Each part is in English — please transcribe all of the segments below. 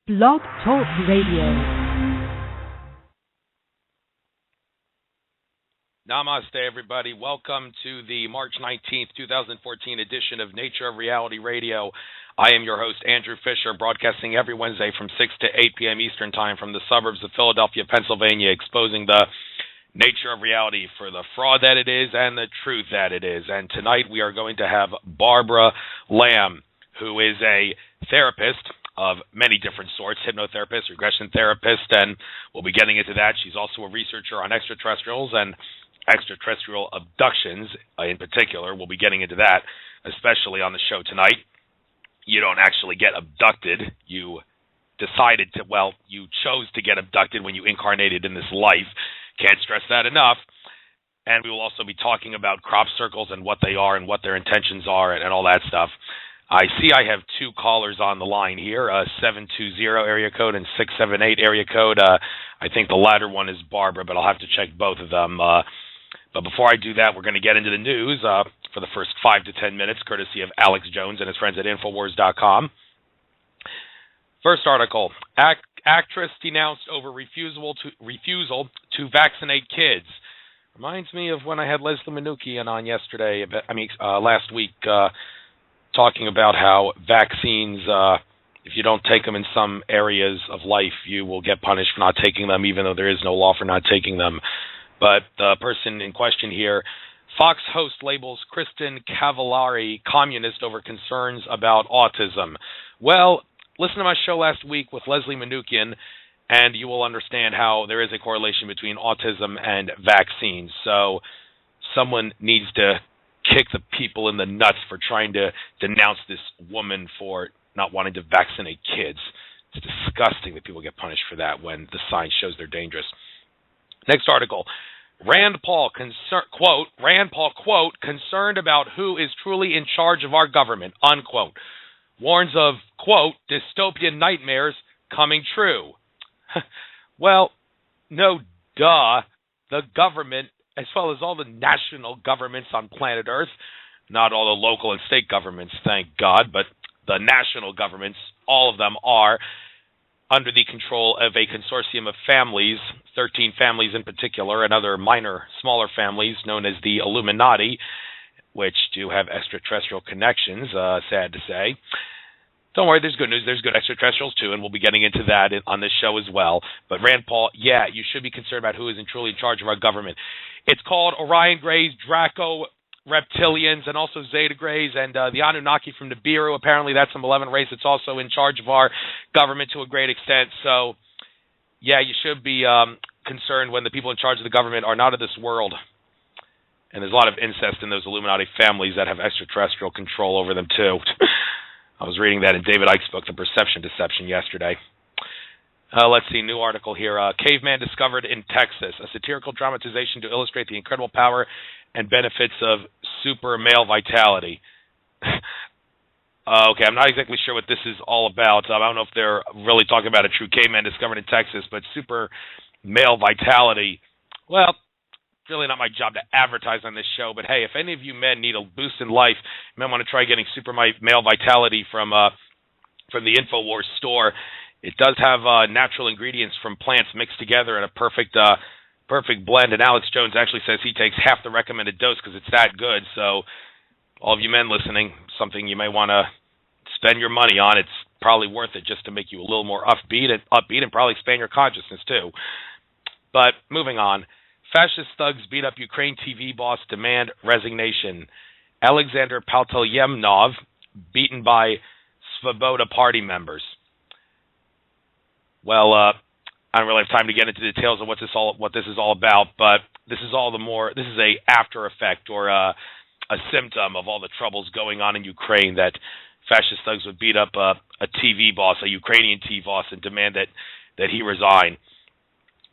Blog Talk Radio. Namaste, everybody. Welcome to the March 19th, 2014 edition of Nature of Reality Radio. I am your host, Andrew Fisher, broadcasting every Wednesday from 6 to 8 p.m. Eastern Time from the suburbs of Philadelphia, Pennsylvania, exposing the nature of reality for the fraud that it is and the truth that it is. And tonight we are going to have Barbara Lamb, who is a therapist of many different sorts, hypnotherapist, regression therapist, and we'll be getting into that. She's also a researcher on extraterrestrials and extraterrestrial abductions in particular. We'll be getting into that, especially on the show tonight. You don't actually get abducted. You decided to, you chose to get abducted when you incarnated in this life. Can't stress that enough. And we will also be talking about crop circles and what they are and what their intentions are and all that stuff. I see I have two callers on the line here, 720 area code and 678 area code. I think the latter one is Barbara, but I'll have to check both of them. But before I do that, we're going to get into the news for the first 5 to 10 minutes, courtesy of Alex Jones and his friends at Infowars.com. First article, actress denounced over refusal to vaccinate kids. Reminds me of when I had Leslie Manookian on last week, talking about how vaccines, if you don't take them in some areas of life, you will get punished for not taking them, even though there is no law for not taking them. But the person in question here, Fox host labels Kristen Cavallari communist over concerns about autism. Well, listen to my show last week with Leslie Manookian, and you will understand how there is a correlation between autism and vaccines. So someone needs to kick the people in the nuts for trying to denounce this woman for not wanting to vaccinate kids. It's disgusting that people get punished for that when the science shows they're dangerous. Next article, Rand Paul, quote, concerned about who is truly in charge of our government, unquote. Warns of, quote, dystopian nightmares coming true. Well, no duh. The government, as well as all the national governments on planet Earth, not all the local and state governments, thank God, but the national governments, all of them are under the control of a consortium of families, 13 families in particular, and other minor, smaller families known as the Illuminati, which do have extraterrestrial connections, sad to say. Don't worry, there's good news. There's good extraterrestrials, too, and we'll be getting into that on this show as well. But Rand Paul, yeah, you should be concerned about who is truly in charge of our government. It's called Orion Greys, Draco Reptilians, and also Zeta Greys, and the Anunnaki from Nibiru. Apparently that's a malevolent race that's also in charge of our government to a great extent. So, yeah, you should be concerned when the people in charge of the government are not of this world. And there's a lot of incest in those Illuminati families that have extraterrestrial control over them, too. I was reading that in David Icke's book, The Perception Deception, yesterday. Let's see, new article here. Caveman discovered in Texas, a satirical dramatization to illustrate the incredible power and benefits of super male vitality. Okay, I'm not exactly sure what this is all about. I don't know if they're really talking about a true caveman discovered in Texas, but super male vitality, well, it's really not my job to advertise on this show, but hey, if any of you men need a boost in life, you might want to try getting super male vitality from the InfoWars store. It does have natural ingredients from plants mixed together in a perfect blend, and Alex Jones actually says he takes half the recommended dose because it's that good. So all of you men listening, something you may want to spend your money on. It's probably worth it just to make you a little more upbeat and probably expand your consciousness too. But moving on. Fascist thugs beat up Ukraine TV boss, demand resignation. Alexander Paltelyemnov beaten by Svoboda party members. Well, I don't really have time to get into the details of what this is all about, but this is a after effect or a symptom of all the troubles going on in Ukraine, that fascist thugs would beat up a TV boss, a Ukrainian TV boss, and demand that he resign.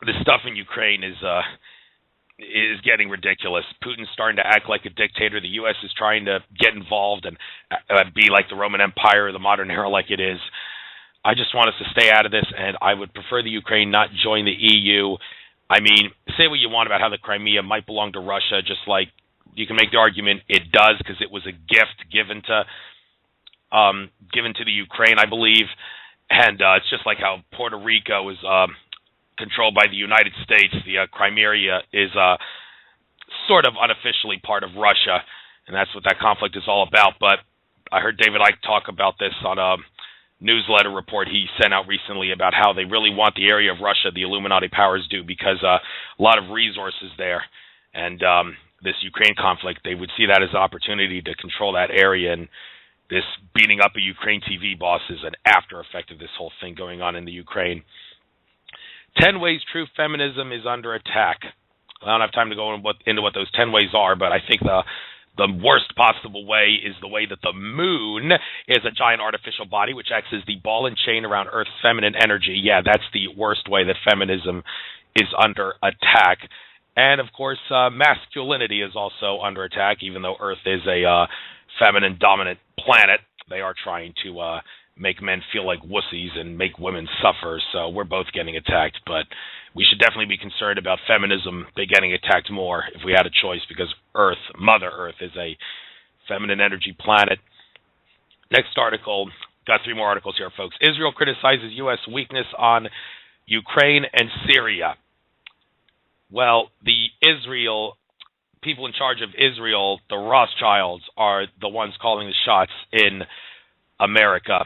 The stuff in Ukraine is getting ridiculous. Putin's starting to act like a dictator. The U.S. is trying to get involved and be like the Roman Empire or the modern era like it is. I just want us to stay out of this, and I would prefer the Ukraine not join the EU. I mean, say what you want about how the Crimea might belong to Russia, just like you can make the argument it does because it was a gift given to the Ukraine, I believe. And it's just like how Puerto Rico is controlled by the United States. The Crimea is sort of unofficially part of Russia, and that's what that conflict is all about. But I heard David Icke talk about this on a newsletter report he sent out recently about how they really want the area of Russia, the Illuminati powers do, because a lot of resources there. And this Ukraine conflict, they would see that as an opportunity to control that area, and this beating up a Ukraine TV boss is an after effect of this whole thing going on in the Ukraine. 10 ways true feminism is under attack. I don't have time to go into what those 10 ways are, but I think the worst possible way is the way that the moon is a giant artificial body which acts as the ball and chain around Earth's feminine energy. Yeah, that's the worst way that feminism is under attack. And, of course, masculinity is also under attack, even though Earth is a feminine dominant planet. They are trying to make men feel like wussies and make women suffer, so we're both getting attacked. But we should definitely be concerned about feminism getting attacked more if we had a choice, because Earth, Mother Earth, is a feminine energy planet. Next article, got 3 more articles here, folks. Israel criticizes U.S. weakness on Ukraine and Syria. Well, the people in charge of Israel, the Rothschilds, are the ones calling the shots in America.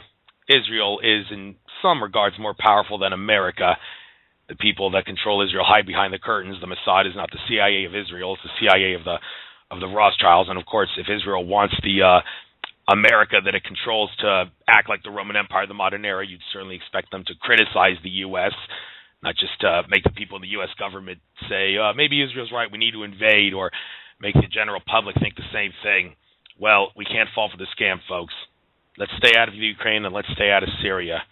Israel is, in some regards, more powerful than America. The people that control Israel hide behind the curtains. The Mossad is not the CIA of Israel; it's the CIA of the Rothschilds. And of course, if Israel wants the America that it controls to act like the Roman Empire of the modern era, you'd certainly expect them to criticize the U.S., not just make the people in the U.S. government say, maybe Israel's right, we need to invade, or make the general public think the same thing. Well, we can't fall for the scam, folks. Let's stay out of Ukraine and let's stay out of Syria.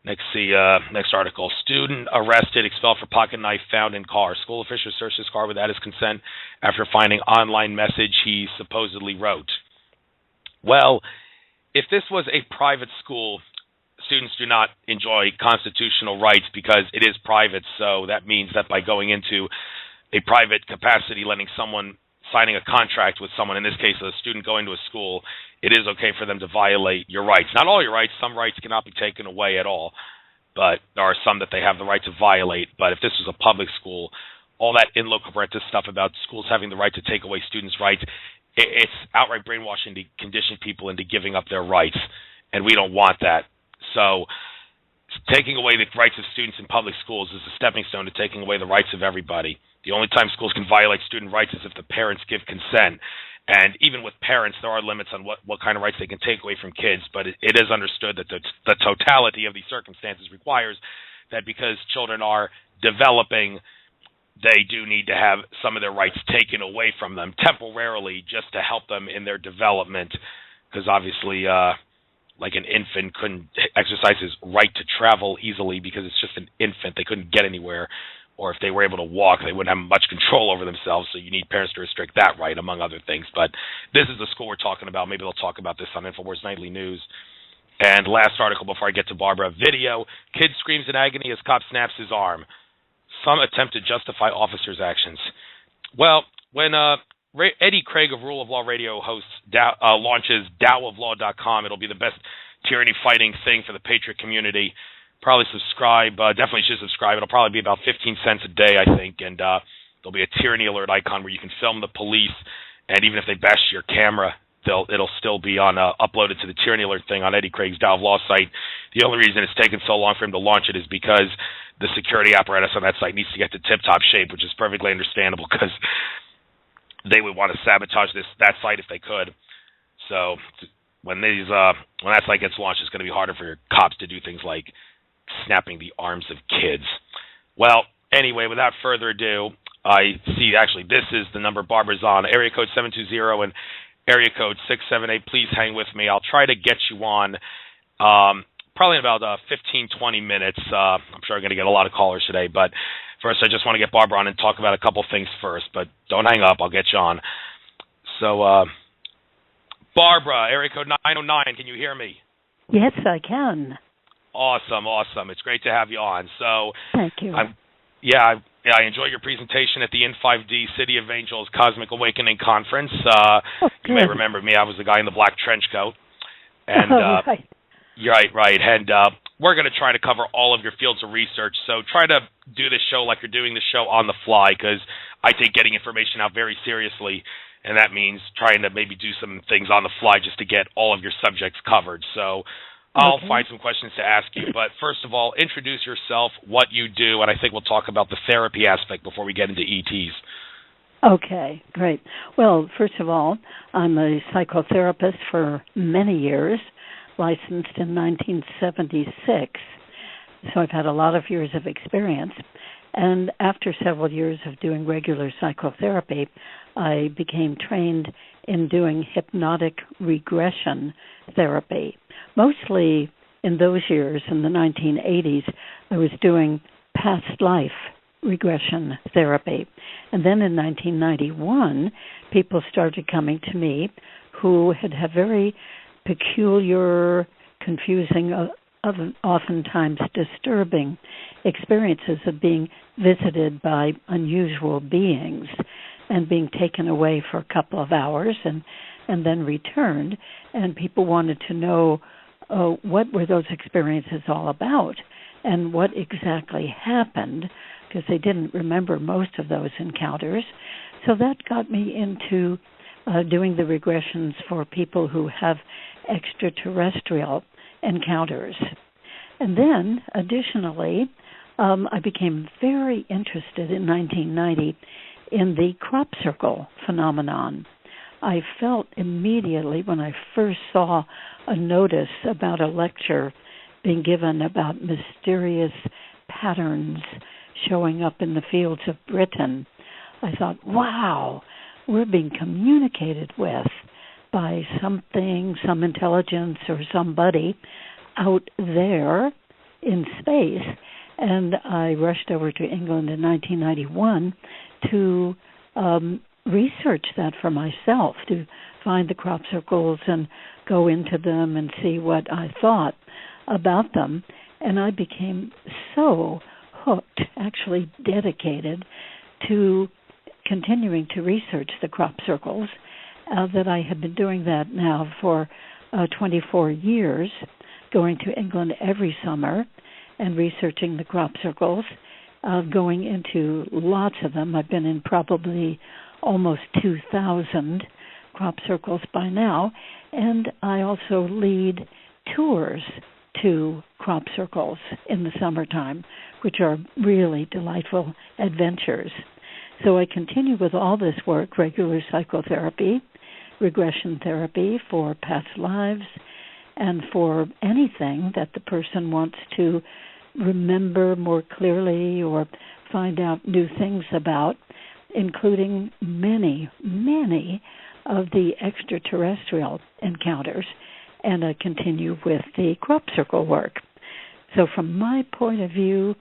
Next article. Student arrested, expelled for pocket knife found in car. School officials searched his car without his consent after finding online message he supposedly wrote. Well, if this was a private school, students do not enjoy constitutional rights because it is private, so that means that by going into a private capacity, letting someone signing a contract with someone, in this case a student going to a school, it is okay for them to violate your rights. Not all your rights. Some rights cannot be taken away at all, but there are some that they have the right to violate. But if this was a public school, all that in loco parentis stuff about schools having the right to take away students' rights, it's outright brainwashing to condition people into giving up their rights, and we don't want that. So taking away the rights of students in public schools is a stepping stone to taking away the rights of everybody. The only time schools can violate student rights is if the parents give consent. And even with parents, there are limits on what kind of rights they can take away from kids. But it is understood that the totality of these circumstances requires that because children are developing, they do need to have some of their rights taken away from them temporarily just to help them in their development. Because obviously, like an infant couldn't exercise his right to travel easily because it's just an infant. They couldn't get anywhere. Or if they were able to walk, they wouldn't have much control over themselves, so you need parents to restrict that right, among other things. But this is the school we're talking about. Maybe they'll talk about this on InfoWars Nightly News. And last article before I get to Barbara, video. Kid screams in agony as cop snaps his arm. Some attempt to justify officers' actions. Well, when Eddie Craig of Rule of Law Radio launches DaoofLaw.com, it'll be the best tyranny-fighting thing for the Patriot community. Probably subscribe. Definitely should subscribe. It'll probably be about 15 cents a day, I think, and there'll be a tyranny alert icon where you can film the police, and even if they bash your camera, it'll still be on uploaded to the tyranny alert thing on Eddie Craig's Dow of Law site. The only reason it's taken so long for him to launch it is because the security apparatus on that site needs to get to tip-top shape, which is perfectly understandable because they would want to sabotage that site if they could. So when that site gets launched, it's going to be harder for your cops to do things like snapping the arms of kids. Well, anyway, without further ado, I see actually this is the number Barbara's on, area code 720 and area code 678. Please hang with me. I'll try to get you on probably in about 15, 20 minutes. I'm sure I'm going to get a lot of callers today, but first I just want to get Barbara on and talk about a couple things first, but don't hang up. I'll get you on. So, Barbara, area code 909, can you hear me? Yes, I can. Awesome. It's great to have you on. So, thank you. I enjoy your presentation at the In5D City of Angels Cosmic Awakening Conference. You may remember me. I was the guy in the black trench coat. And right. Right. And we're going to try to cover all of your fields of research. So try to do this show like you're doing the show on the fly, because I take getting information out very seriously, and that means trying to maybe do some things on the fly just to get all of your subjects covered. So I'll find some questions to ask you. But first of all, introduce yourself, what you do, and I think we'll talk about the therapy aspect before we get into ETs. Okay, great. Well, first of all, I'm a psychotherapist for many years, licensed in 1976. So I've had a lot of years of experience. And after several years of doing regular psychotherapy, I became trained in doing hypnotic regression therapy. Mostly in those years, in the 1980s, I was doing past life regression therapy. And then in 1991, people started coming to me who had very peculiar, confusing, oftentimes disturbing experiences of being visited by unusual beings and being taken away for a couple of hours and then returned. And people wanted to know what were those experiences all about and what exactly happened, because they didn't remember most of those encounters. So that got me into doing the regressions for people who have extraterrestrial encounters. And then, additionally, I became very interested in 1990 in the crop circle phenomenon. I felt immediately when I first saw a notice about a lecture being given about mysterious patterns showing up in the fields of Britain, I thought, wow, we're being communicated with by something, some intelligence or somebody out there in space. And I rushed over to England in 1991 to research that for myself, to find the crop circles and go into them and see what I thought about them. And I became so hooked, actually dedicated to continuing to research the crop circles, that I have been doing that now for 24 years, going to England every summer and researching the crop circles, going into lots of them. I've been in probably almost 2,000 crop circles by now, and I also lead tours to crop circles in the summertime, which are really delightful adventures. So I continue with all this work, regular psychotherapy, regression therapy for past lives, and for anything that the person wants to remember more clearly or find out new things about, including many, many of the extraterrestrial encounters. And I continue with the crop circle work. So from my point of view,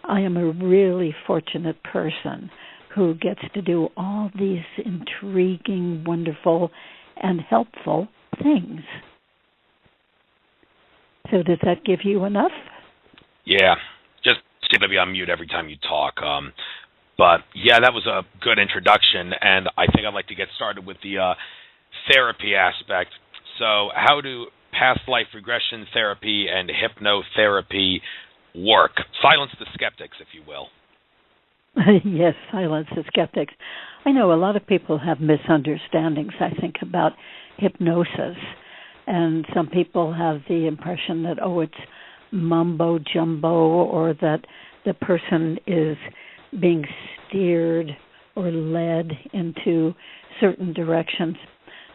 I am a really fortunate person who gets to do all these intriguing, wonderful, and helpful things. So does that give you enough? Yeah, just seem to be on mute every time you talk. But yeah, that was a good introduction, and I think I'd like to get started with the therapy aspect. So how do past life regression therapy and hypnotherapy work? Silence the skeptics, if you will. Yes, silence the skeptics. I know a lot of people have misunderstandings, I think, about hypnosis. And some people have the impression that, it's mumbo-jumbo, or that the person is being steered or led into certain directions.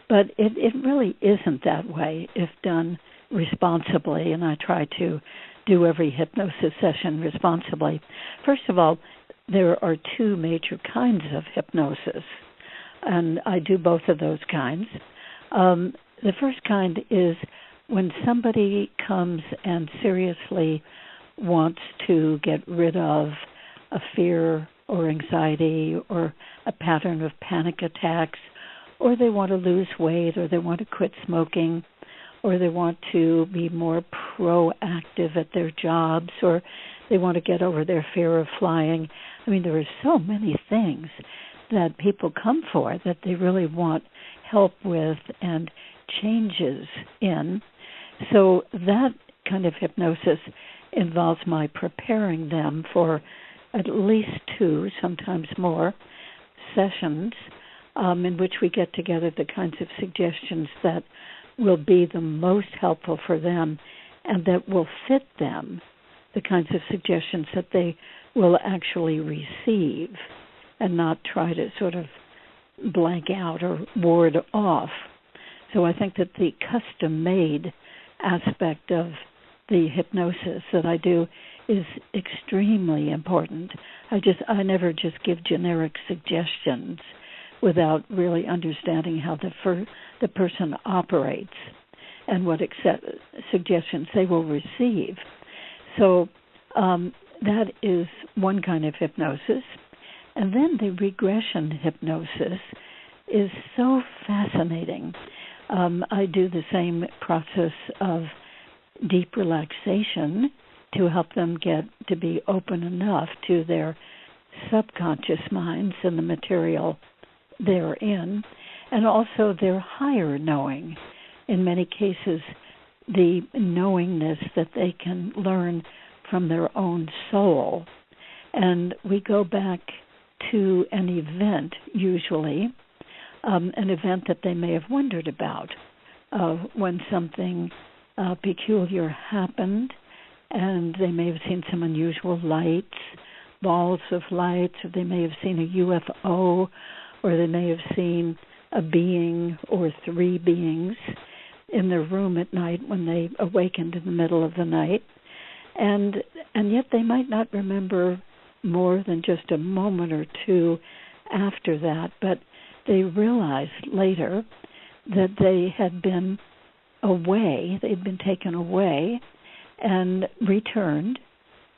But it really isn't that way if done responsibly, and I try to do every hypnosis session responsibly. First of all, there are two major kinds of hypnosis, and I do both of those kinds. The first kind is when somebody comes and seriously wants to get rid of a fear or anxiety or a pattern of panic attacks, or they want to lose weight, or they want to quit smoking, or they want to be more proactive at their jobs, or they want to get over their fear of flying. I mean, there are so many things that people come for that they really want help with and changes in. So that kind of hypnosis involves my preparing them for at least 2, sometimes more, sessions in which we get together the kinds of suggestions that will be the most helpful for them and that will fit them, the kinds of suggestions that they will actually receive and not try to sort of blank out or ward off. So I think that the custom-made aspect of the hypnosis that I do is extremely important. I never just give generic suggestions without really understanding how the person operates and what suggestions they will receive. So that is one kind of hypnosis. And then the regression hypnosis is so fascinating. I do the same process of deep relaxation to help them get to be open enough to their subconscious minds and the material they're in, and also their higher knowing. In many cases, the knowingness that they can learn from their own soul. And we go back to an event, usually, an event that they may have wondered about, when something peculiar happened, and they may have seen some unusual lights, balls of lights, or they may have seen a UFO, or they may have seen a being or 3 beings in their room at night when they awakened in the middle of the night. And yet they might not remember more than just a moment or 2 after that, but they realized later that they had been away, they'd been taken away and returned,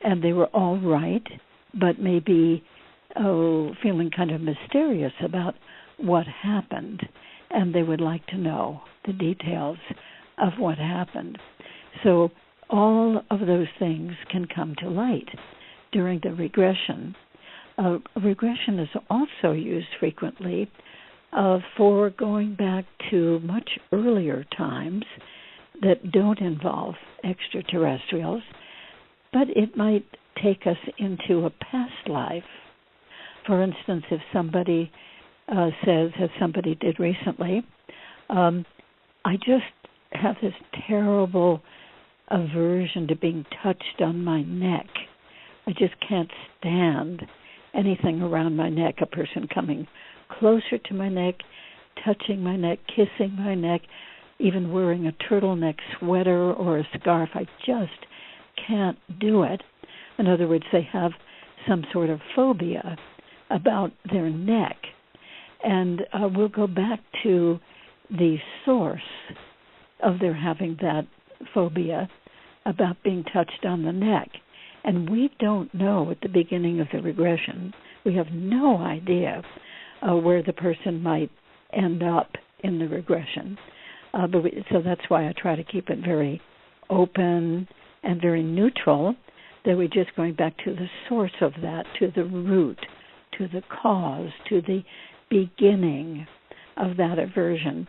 and they were all right, but maybe feeling kind of mysterious about what happened, and they would like to know the details of what happened. So all of those things can come to light during the regression. Regression is also used frequently for going back to much earlier times that don't involve extraterrestrials, but it might take us into a past life. For instance, if somebody says, as somebody did recently, I just have this terrible aversion to being touched on my neck. I just can't stand anything around my neck, a person coming closer to my neck, touching my neck, kissing my neck, even wearing a turtleneck sweater or a scarf. I just can't do it. In other words, they have some sort of phobia about their neck. And we'll go back to the source of their having that phobia about being touched on the neck. And we don't know at the beginning of the regression, we have no idea where the person might end up in the regression. So that's why I try to keep it very open and very neutral, that we're just going back to the source of that, to the root, to the cause, to the beginning of that aversion.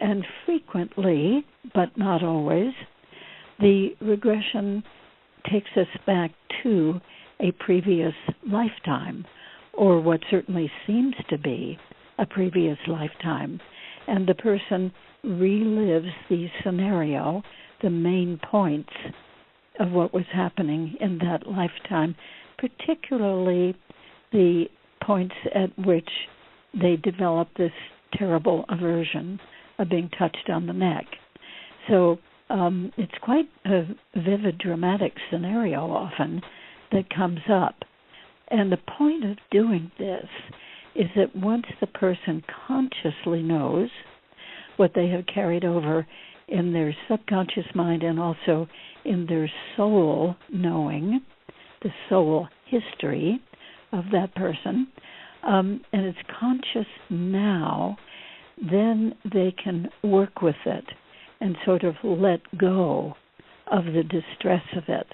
And frequently, but not always, the regression takes us back to a previous lifetime, or what certainly seems to be a previous lifetime. And the person relives the scenario, the main points of what was happening in that lifetime, particularly the points at which they developed this terrible aversion of being touched on the neck. So it's quite a vivid, dramatic scenario often that comes up. And the point of doing this is that once the person consciously knows what they have carried over in their subconscious mind and also in their soul knowing, the soul history of that person, and it's conscious now, then they can work with it and sort of let go of the distress of it,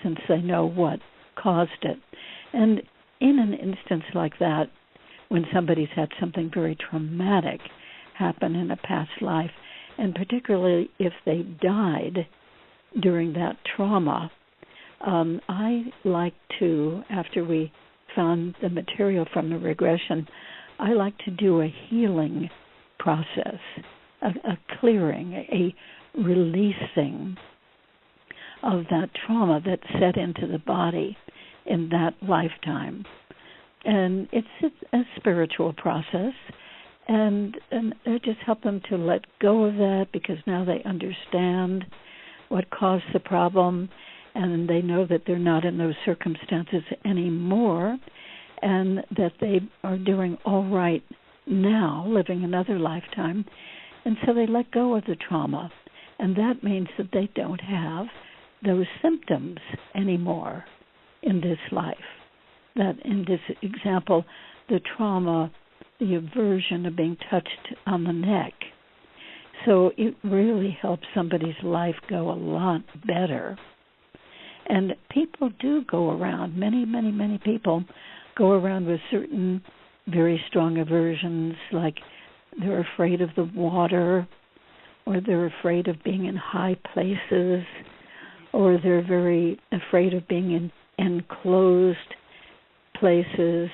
since they know what caused it. And in an instance like that, when somebody's had something very traumatic happen in a past life, and particularly if they died during that trauma, I like to, after we found the material from the regression, I like to do a healing process, a clearing, a releasing of that trauma that set into the body in that lifetime. And it's a spiritual process, and I just help them to let go of that, because now they understand what caused the problem, and they know that they're not in those circumstances anymore, and that they are doing all right now, living another lifetime. And so they let go of the trauma, and that means that they don't have those symptoms anymore in this life. That in this example, the trauma, the aversion of being touched on the neck. So it really helps somebody's life go a lot better. And people do go around, many people go around with certain very strong aversions, like they're afraid of the water, or they're afraid of being in high places, or they're very afraid of being in enclosed places.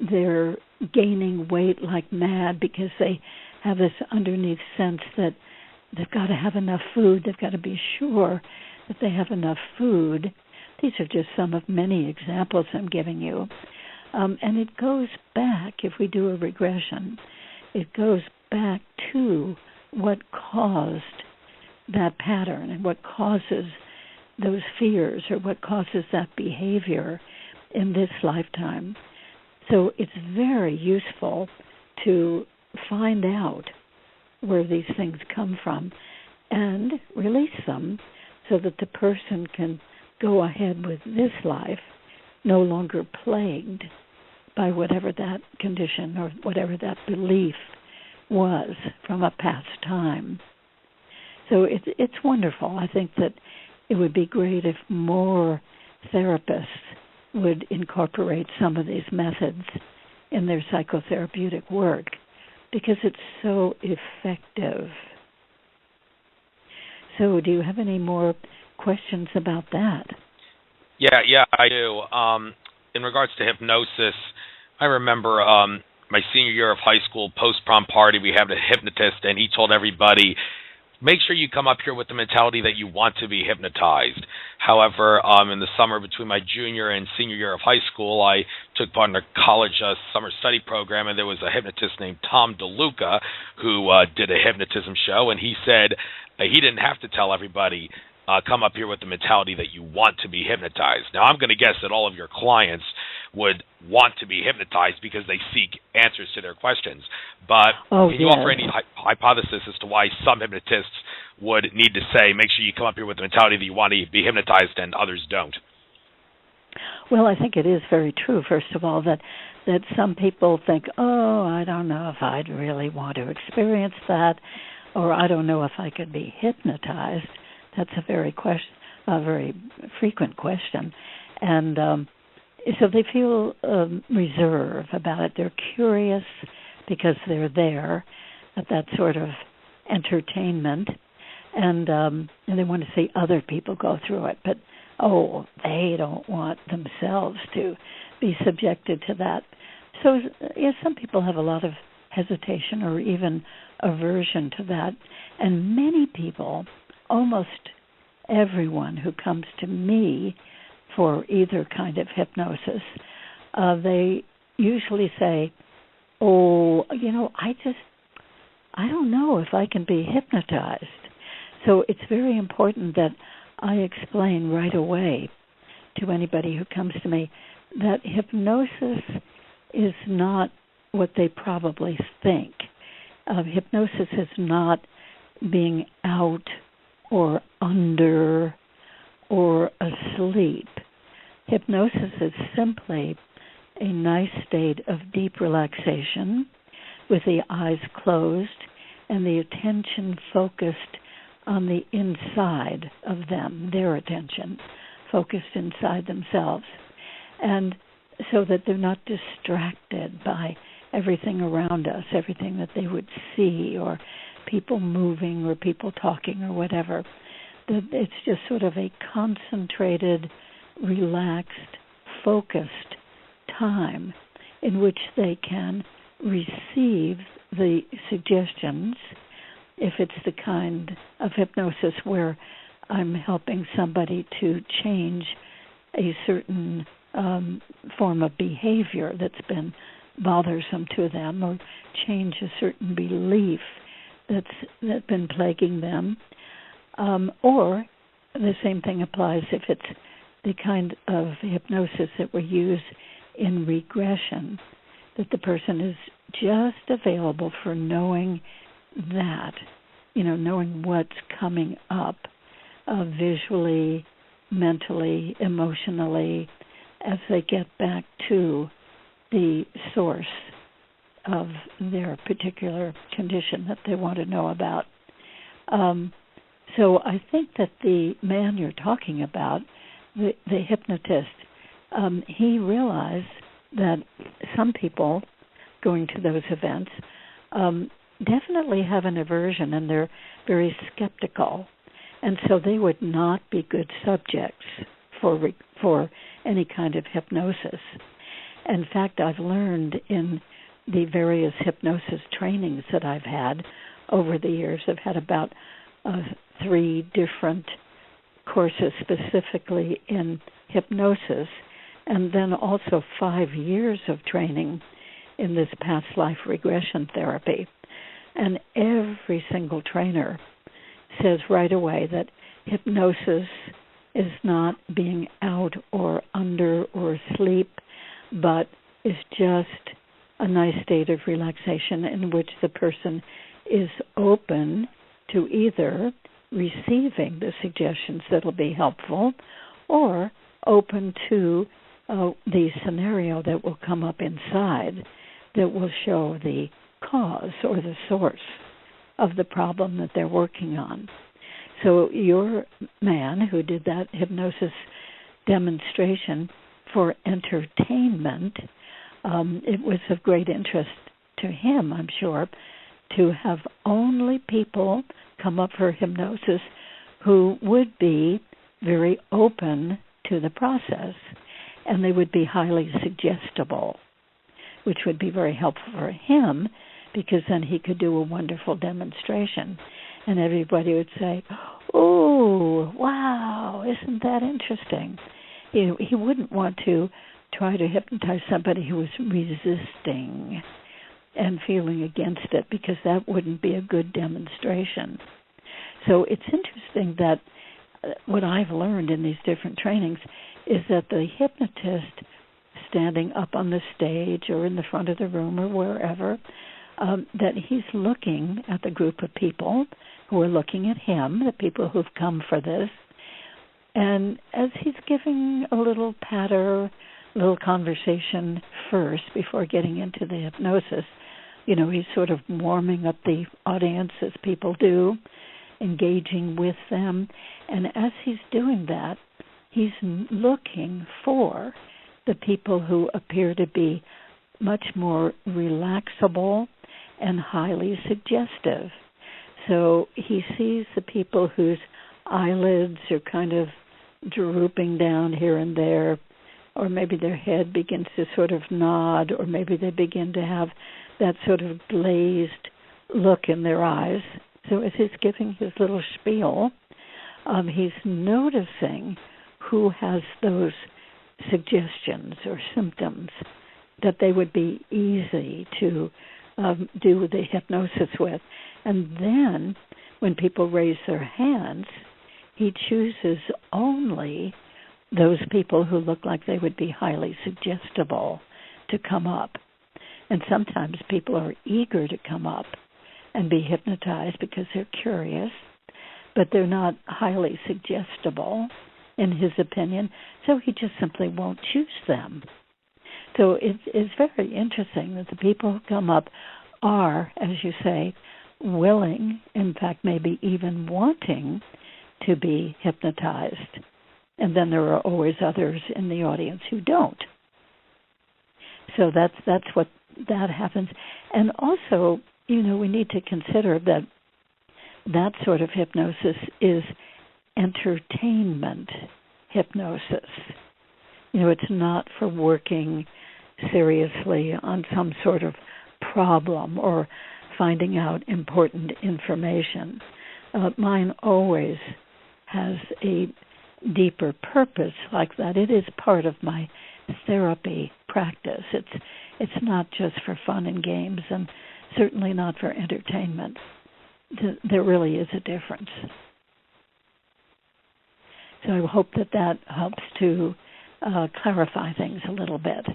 They're gaining weight like mad because they have this underneath sense that they've got to have enough food. They've got to be sure that they have enough food. These are just some of many examples I'm giving you. And it goes back, if we do a regression, it goes back to what caused that pattern and what causes those fears, or what causes that behavior in this lifetime. So it's very useful to find out where these things come from and release them, so that the person can go ahead with this life no longer plagued by whatever that condition or whatever that belief was from a past time. So it's wonderful. I think that it would be great if more therapists would incorporate some of these methods in their psychotherapeutic work, because it's so effective. So do you have any more questions about that? Yeah, I do. In regards to hypnosis, I remember my senior year of high school, post-prom party, we had a hypnotist, and he told everybody, make sure you come up here with the mentality that you want to be hypnotized. However, in the summer between my junior and senior year of high school, I took part in a college summer study program, and there was a hypnotist named Tom DeLuca who did a hypnotism show, and he said he didn't have to tell everybody, come up here with the mentality that you want to be hypnotized. Now, I'm going to guess that all of your clients would want to be hypnotized because they seek answers to their questions. But can you offer any hypothesis as to why some hypnotists would need to say, make sure you come up here with the mentality that you want to be hypnotized, and others don't? Well, I think it is very true, first of all, that some people think, oh, I don't know if I'd really want to experience that, or I don't know if I could be hypnotized. That's a very frequent question. And so they feel reserve about it. They're curious because they're there at that sort of entertainment, and they want to see other people go through it. But, they don't want themselves to be subjected to that. So, some people have a lot of hesitation or even aversion to that. And many people, almost everyone who comes to me for either kind of hypnosis, they usually say, I don't know if I can be hypnotized. So it's very important that I explain right away to anybody who comes to me that hypnosis is not what they probably think. Hypnosis is not being out or under or asleep. Hypnosis is simply a nice state of deep relaxation with the eyes closed and the attention focused on the inside of them, their attention focused inside themselves, and so that they're not distracted by everything around us, everything that they would see, or people moving or people talking or whatever. that it's just sort of a concentrated, relaxed, focused time in which they can receive the suggestions. If it's the kind of hypnosis where I'm helping somebody to change a certain form of behavior that's been bothersome to them, or change a certain belief that's been plaguing them, or the same thing applies if it's the kind of hypnosis that we use in regression, that the person is just available for knowing that, knowing what's coming up visually, mentally, emotionally, as they get back to the source of their particular condition that they want to know about. So I think that the man you're talking about, the hypnotist, he realized that some people going to those events definitely have an aversion, and they're very skeptical, and so they would not be good subjects for any kind of hypnosis. In fact, I've learned in the various hypnosis trainings that I've had over the years, I've had about 3 different courses specifically in hypnosis, and then also 5 years of training in this past life regression therapy. And every single trainer says right away that hypnosis is not being out or under or asleep, but is just a nice state of relaxation in which the person is open to either receiving the suggestions that will be helpful, or open to the scenario that will come up inside that will show the cause or the source of the problem that they're working on. So your man who did that hypnosis demonstration for entertainment, it was of great interest to him, I'm sure, to have only people come up for hypnosis who would be very open to the process, and they would be highly suggestible, which would be very helpful for him, because then he could do a wonderful demonstration, and everybody would say, "Oh, wow, isn't that interesting?" He wouldn't want to try to hypnotize somebody who was resisting and feeling against it, because that wouldn't be a good demonstration. So it's interesting that what I've learned in these different trainings is that the hypnotist standing up on the stage or in the front of the room or wherever, that he's looking at the group of people who are looking at him, the people who've come for this, and as he's giving a little patter, little conversation first before getting into the hypnosis, he's sort of warming up the audience as people do, engaging with them. And as he's doing that, he's looking for the people who appear to be much more relaxable and highly suggestive. So he sees the people whose eyelids are kind of drooping down here and there, or maybe their head begins to sort of nod, or maybe they begin to have that sort of glazed look in their eyes. So as he's giving his little spiel, he's noticing who has those suggestions or symptoms that they would be easy to do the hypnosis with. And then when people raise their hands, he chooses only those people who look like they would be highly suggestible to come up. And sometimes people are eager to come up and be hypnotized because they're curious, but they're not highly suggestible, in his opinion, so he just simply won't choose them. So it's very interesting that the people who come up are, as you say, willing, in fact, maybe even wanting to be hypnotized. And then there are always others in the audience who don't. So that's what that happens. And also, we need to consider that sort of hypnosis is entertainment hypnosis. It's not for working seriously on some sort of problem or finding out important information. Mine always has a deeper purpose like that. It is part of my therapy practice. It's not just for fun and games, and certainly not for entertainment. There really is a difference. So I hope that helps to clarify things a little bit.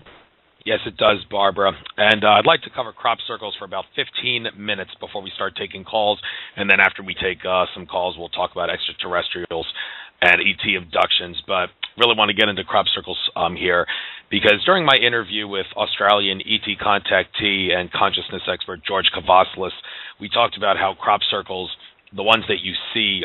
Yes, it does, Barbara. And I'd like to cover crop circles for about 15 minutes before we start taking calls. And then after we take some calls, we'll talk about extraterrestrials and ET abductions. But really want to get into crop circles here, because during my interview with Australian ET contactee and consciousness expert George Kavaslis, we talked about how crop circles, the ones that you see,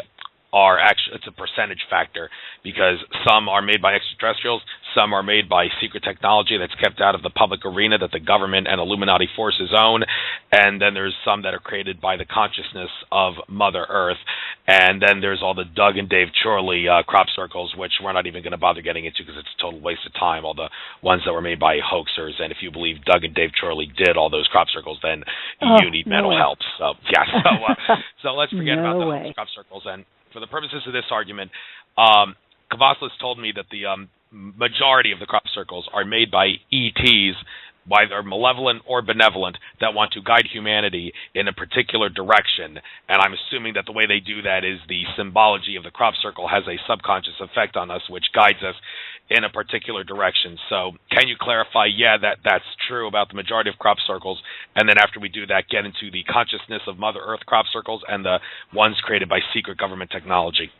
are actually, it's a percentage factor, because some are made by extraterrestrials, some are made by secret technology that's kept out of the public arena that the government and Illuminati forces own, and then there's some that are created by the consciousness of Mother Earth, and then there's all the Doug and Dave Chorley crop circles, which we're not even going to bother getting into because it's a total waste of time, all the ones that were made by hoaxers. And if you believe Doug and Dave Chorley did all those crop circles, then you need mental help. So, yeah, so let's forget about the crop circles. And for the purposes of this argument, Kavaslis told me that the majority of the crop circles are made by ETs, whether malevolent or benevolent, that want to guide humanity in a particular direction. And I'm assuming that the way they do that is the symbology of the crop circle has a subconscious effect on us, which guides us in a particular direction. So can you clarify, that's true about the majority of crop circles, and then after we do that, get into the consciousness of Mother Earth crop circles and the ones created by secret government technology?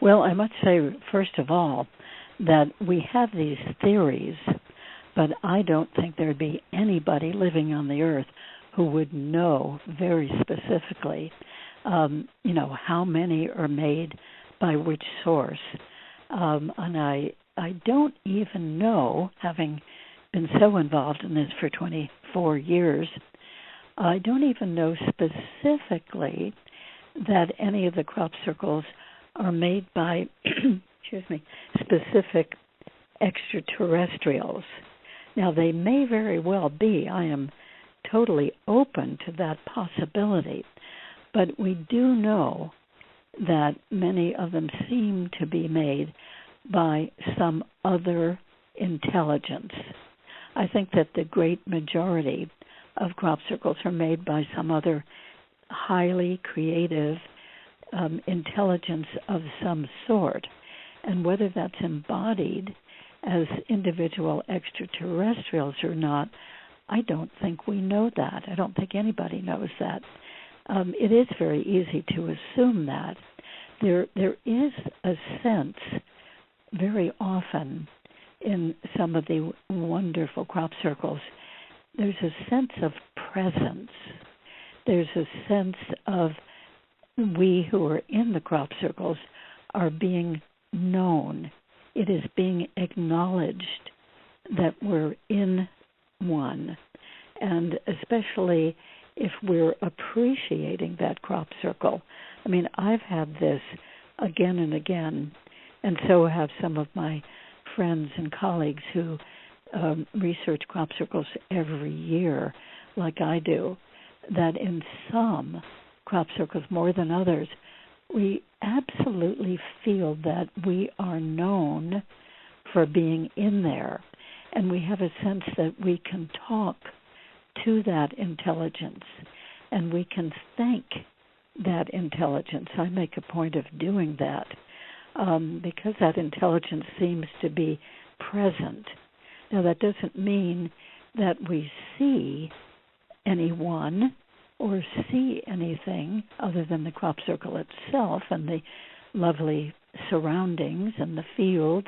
Well, I must say, first of all, that we have these theories, but I don't think there'd be anybody living on the Earth who would know very specifically, how many are made by which source. And I don't even know, having been so involved in this for 24 years, I don't even know specifically that any of the crop circles are made by, specific extraterrestrials. Now, they may very well be. I am totally open to that possibility. But we do know that many of them seem to be made by some other intelligence. I think that the great majority of crop circles are made by some other highly creative intelligence of some sort. And whether that's embodied as individual extraterrestrials or not, I don't think we know that. I don't think anybody knows that. It is very easy to assume that. There is a sense very often in some of the wonderful crop circles, there's a sense of presence. There's a sense of we who are in the crop circles are being known. It is being acknowledged that we're in one. And especially if we're appreciating that crop circle. I mean, I've had this again and again, and so have some of my friends and colleagues who research crop circles every year, like I do, that in some crop circles, more than others, we absolutely feel that we are known for being in there, and we have a sense that we can talk to that intelligence, and we can thank that intelligence. I make a point of doing that because that intelligence seems to be present. Now, that doesn't mean that we see anyone or see anything other than the crop circle itself and the lovely surroundings and the field,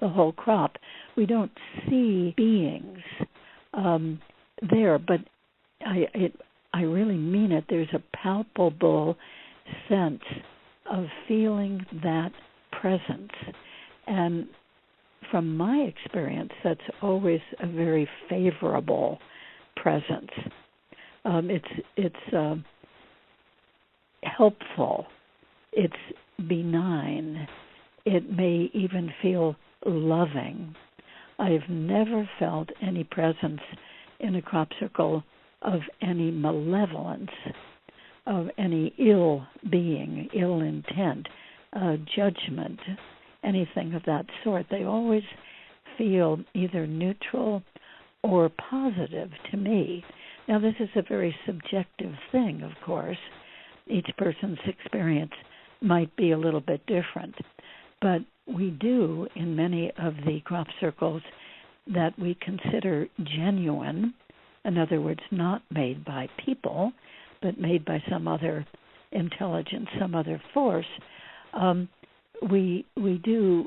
the whole crop. We don't see beings there, but I really mean it. There's a palpable sense of feeling that presence. And from my experience, that's always a very favorable presence. It's helpful. It's benign. It may even feel loving. I've never felt any presence in a crop circle of any malevolence, of any ill being, ill intent, judgment, anything of that sort. They always feel either neutral or positive to me. Now, this is a very subjective thing, of course. Each person's experience might be a little bit different. But we do, in many of the crop circles that we consider genuine, in other words, not made by people, but made by some other intelligence, some other force, we do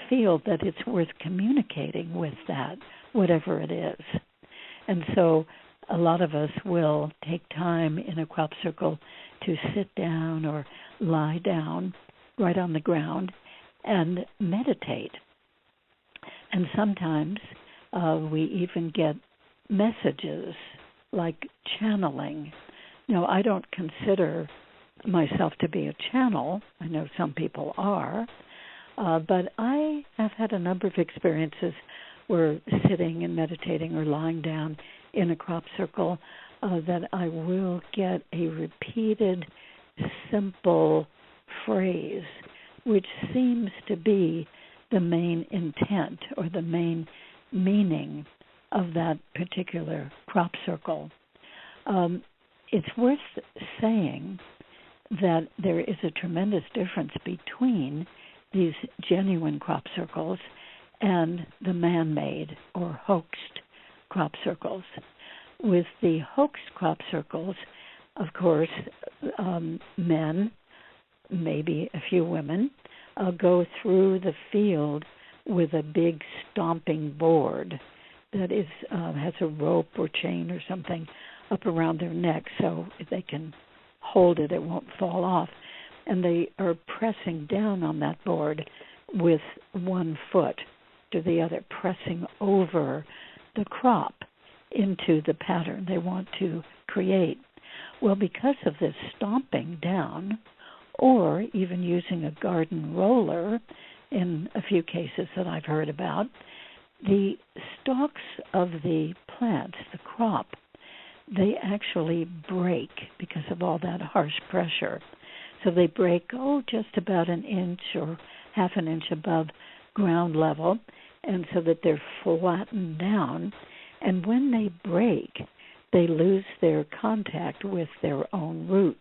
feel that it's worth communicating with that, whatever it is. And so a lot of us will take time in a crop circle to sit down or lie down right on the ground and meditate. And sometimes we even get messages like channeling. Now, I don't consider myself to be a channel. I know some people are. But I have had a number of experiences where sitting and meditating or lying down in a crop circle that I will get a repeated, simple phrase which seems to be the main intent or the main meaning of that particular crop circle. It's worth saying that there is a tremendous difference between these genuine crop circles and the man-made or hoaxed crop circles. With the hoaxed crop circles, of course, men, maybe a few women, go through the field with a big stomping board that is has a rope or chain or something up around their neck so if they can hold it, it won't fall off. And they are pressing down on that board with one foot to the other, pressing over the crop into the pattern they want to create. Well, because of this stomping down, or even using a garden roller in a few cases that I've heard about, the stalks of the plants, the crop, they actually break because of all that harsh pressure. So they break, just about an inch or half an inch above ground level, and so that they're flattened down. And when they break, they lose their contact with their own roots,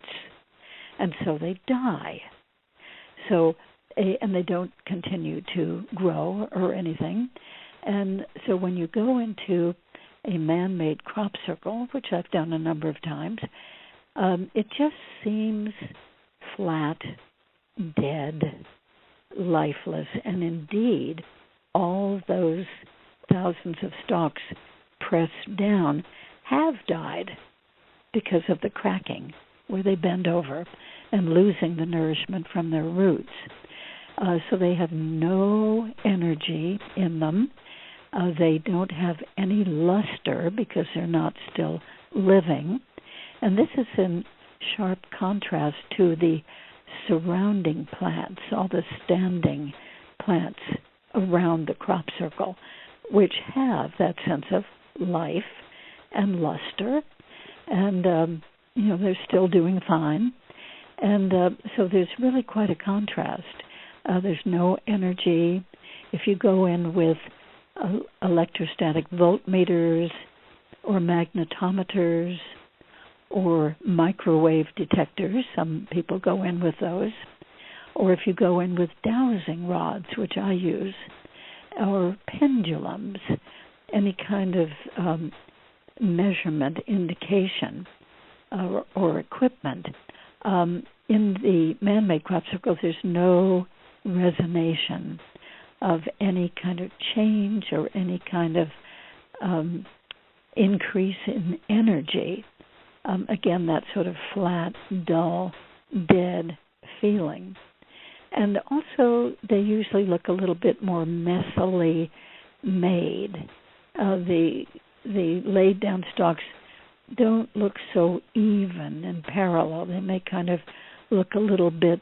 and so they die. So, and they don't continue to grow or anything. And so when you go into a man-made crop circle, which I've done a number of times, it just seems flat, dead, lifeless. And indeed, all those thousands of stalks pressed down have died because of the cracking, where they bend over and losing the nourishment from their roots. So they have no energy in them. They don't have any luster because they're not still living. And this is in sharp contrast to the surrounding plants, all the standing plants around the crop circle, which have that sense of life and luster. And, they're still doing fine. And so there's really quite a contrast. There's no energy. If you go in with electrostatic voltmeters or magnetometers or microwave detectors, some people go in with those, or if you go in with dowsing rods, which I use, or pendulums, any kind of measurement indication or equipment. In the man-made crop circles, there's no resonation of any kind of change or any kind of increase in energy. Again, that sort of flat, dull, dead feeling. And also, they usually look a little bit more messily made. The laid down stalks don't look so even and parallel. They may kind of look a little bit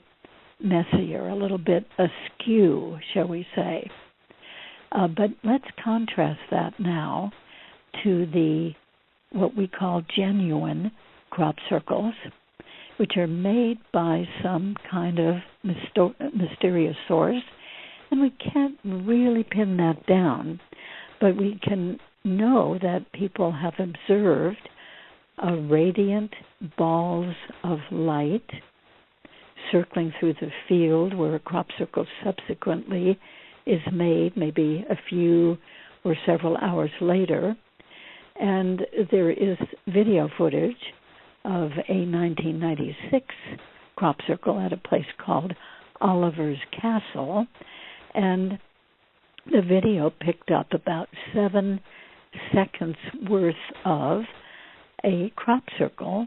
messier, a little bit askew, shall we say. But let's contrast that now to the what we call genuine crop circles, which are made by some kind of mysterious source, and we can't really pin that down, but we can know that people have observed radiant balls of light circling through the field where a crop circle subsequently is made, maybe a few or several hours later. And there is video footage of a 1996 crop circle at a place called Oliver's Castle, and the video picked up about 7 seconds worth of a crop circle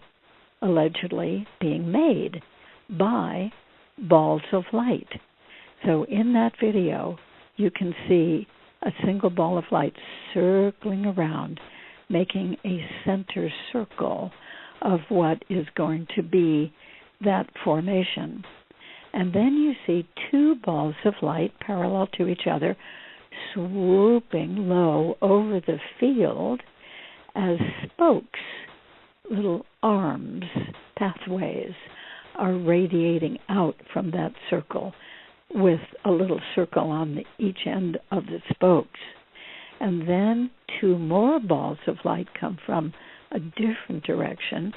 allegedly being made by balls of light. So in that video, you can see a single ball of light circling around, making a center circle of what is going to be that formation. And then you see 2 balls of light parallel to each other, swooping low over the field as spokes, little arms, pathways, are radiating out from that circle with a little circle on each end of the spokes. And then 2 more balls of light come from a different direction,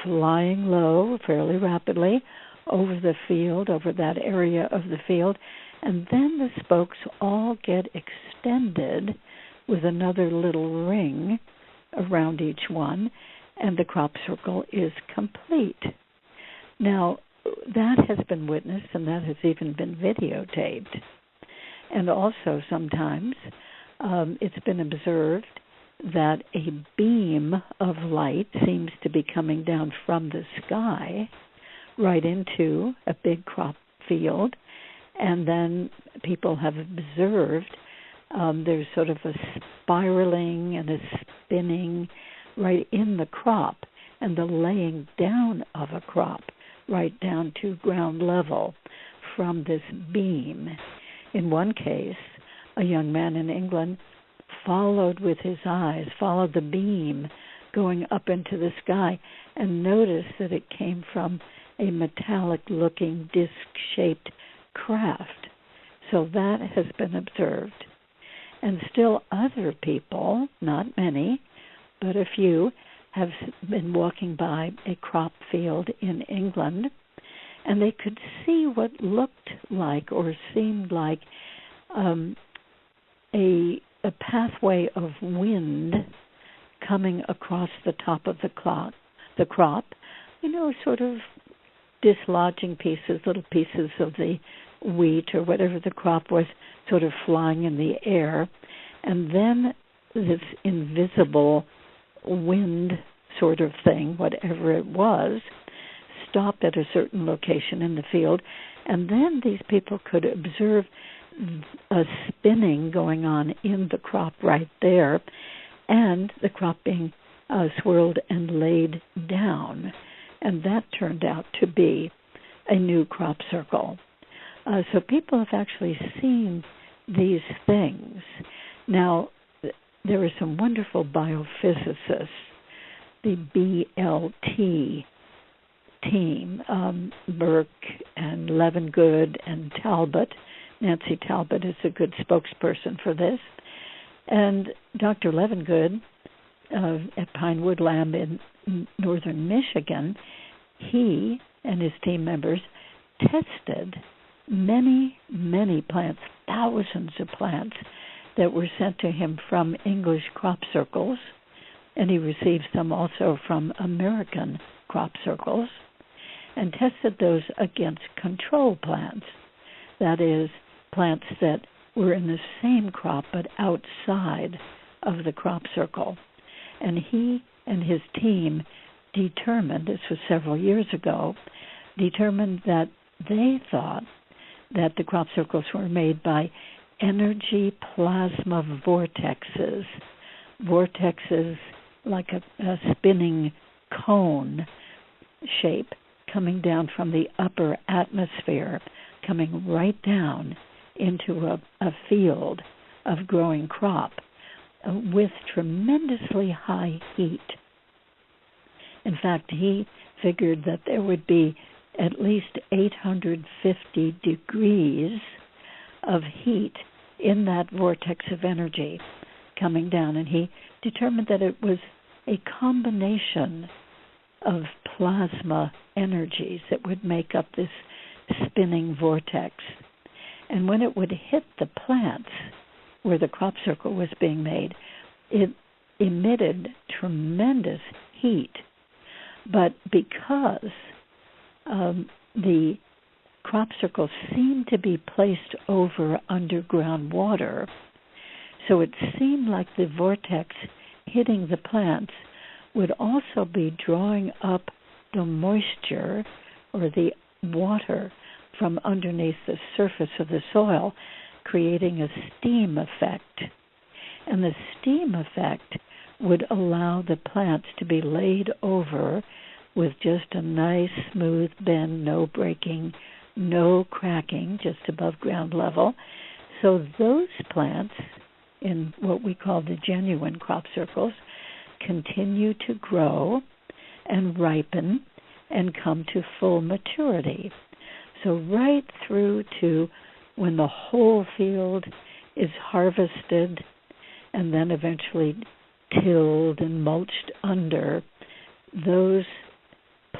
flying low fairly rapidly over the field, over that area of the field, and then the spokes all get extended with another little ring around each one, and the crop circle is complete. Now, that has been witnessed, and that has even been videotaped. And also sometimes it's been observed that a beam of light seems to be coming down from the sky right into a big crop field, and then people have observed there's sort of a spiraling and a spinning right in the crop, and the laying down of a crop right down to ground level from this beam. In one case, a young man in England followed with his eyes, followed the beam going up into the sky, and noticed that it came from a metallic-looking disc-shaped craft. So that has been observed. And still other people, not many, but a few, have been walking by a crop field in England, and they could see what looked like or seemed like a pathway of wind coming across the top of the crop, sort of dislodging pieces, little pieces of the wheat or whatever the crop was, sort of flying in the air. And then this invisible wind sort of thing, whatever it was, stopped at a certain location in the field. And then these people could observe a spinning going on in the crop right there, and the crop being swirled and laid down. And that turned out to be a new crop circle. So people have actually seen these things. Now, there are some wonderful biophysicists, the BLT team, Burke and Levengood and Talbot. Nancy Talbot is a good spokesperson for this. And Dr. Levengood at Pinewood Lab in northern Michigan, he and his team members tested many, many plants, thousands of plants that were sent to him from English crop circles, and he received some also from American crop circles, and tested those against control plants, that is, plants that were in the same crop but outside of the crop circle. And he and his team determined, this was several years ago, determined that they thought that the crop circles were made by energy plasma vortexes. Vortexes like a spinning cone shape coming down from the upper atmosphere, coming right down into a field of growing crop with tremendously high heat. In fact, he figured that there would be at least 850 degrees of heat in that vortex of energy coming down, and he determined that it was a combination of plasma energies that would make up this spinning vortex. And when it would hit the plants where the crop circle was being made, it emitted tremendous heat. But because the crop circles seemed to be placed over underground water, so it seemed like the vortex hitting the plants would also be drawing up the moisture or the water from underneath the surface of the soil, creating a steam effect. And the steam effect would allow the plants to be laid over with just a nice smooth bend, no breaking, no cracking, just above ground level. So those plants, in what we call the genuine crop circles, continue to grow and ripen and come to full maturity. So right through to when the whole field is harvested and then eventually tilled and mulched under, those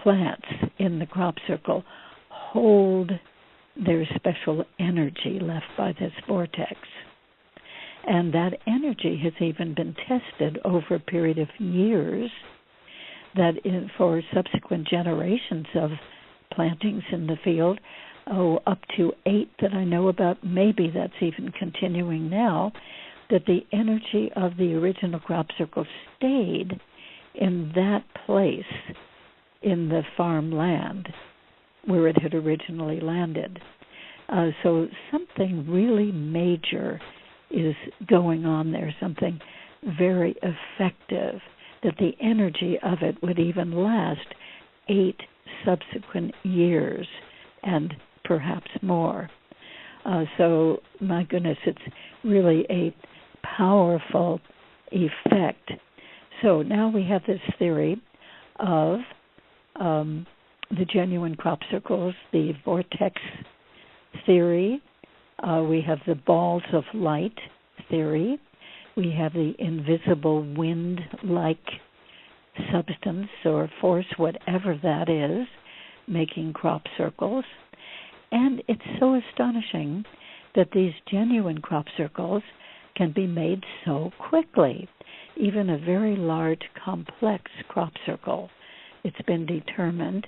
plants in the crop circle hold their special energy left by this vortex. And that energy has even been tested over a period of years, that for subsequent generations of plantings in the field, up to 8 that I know about, maybe that's even continuing now, that the energy of the original crop circle stayed in that place in the farmland where it had originally landed. So something really major is going on there, something very effective, that the energy of it would even last 8 subsequent years and perhaps more. So, my goodness, it's really a powerful effect. So now we have this theory of the genuine crop circles, the vortex theory. We have the balls of light theory. We have the invisible wind-like substance or force, whatever that is, making crop circles. And it's so astonishing that these genuine crop circles can be made so quickly. Even a very large, complex crop circle, it's been determined,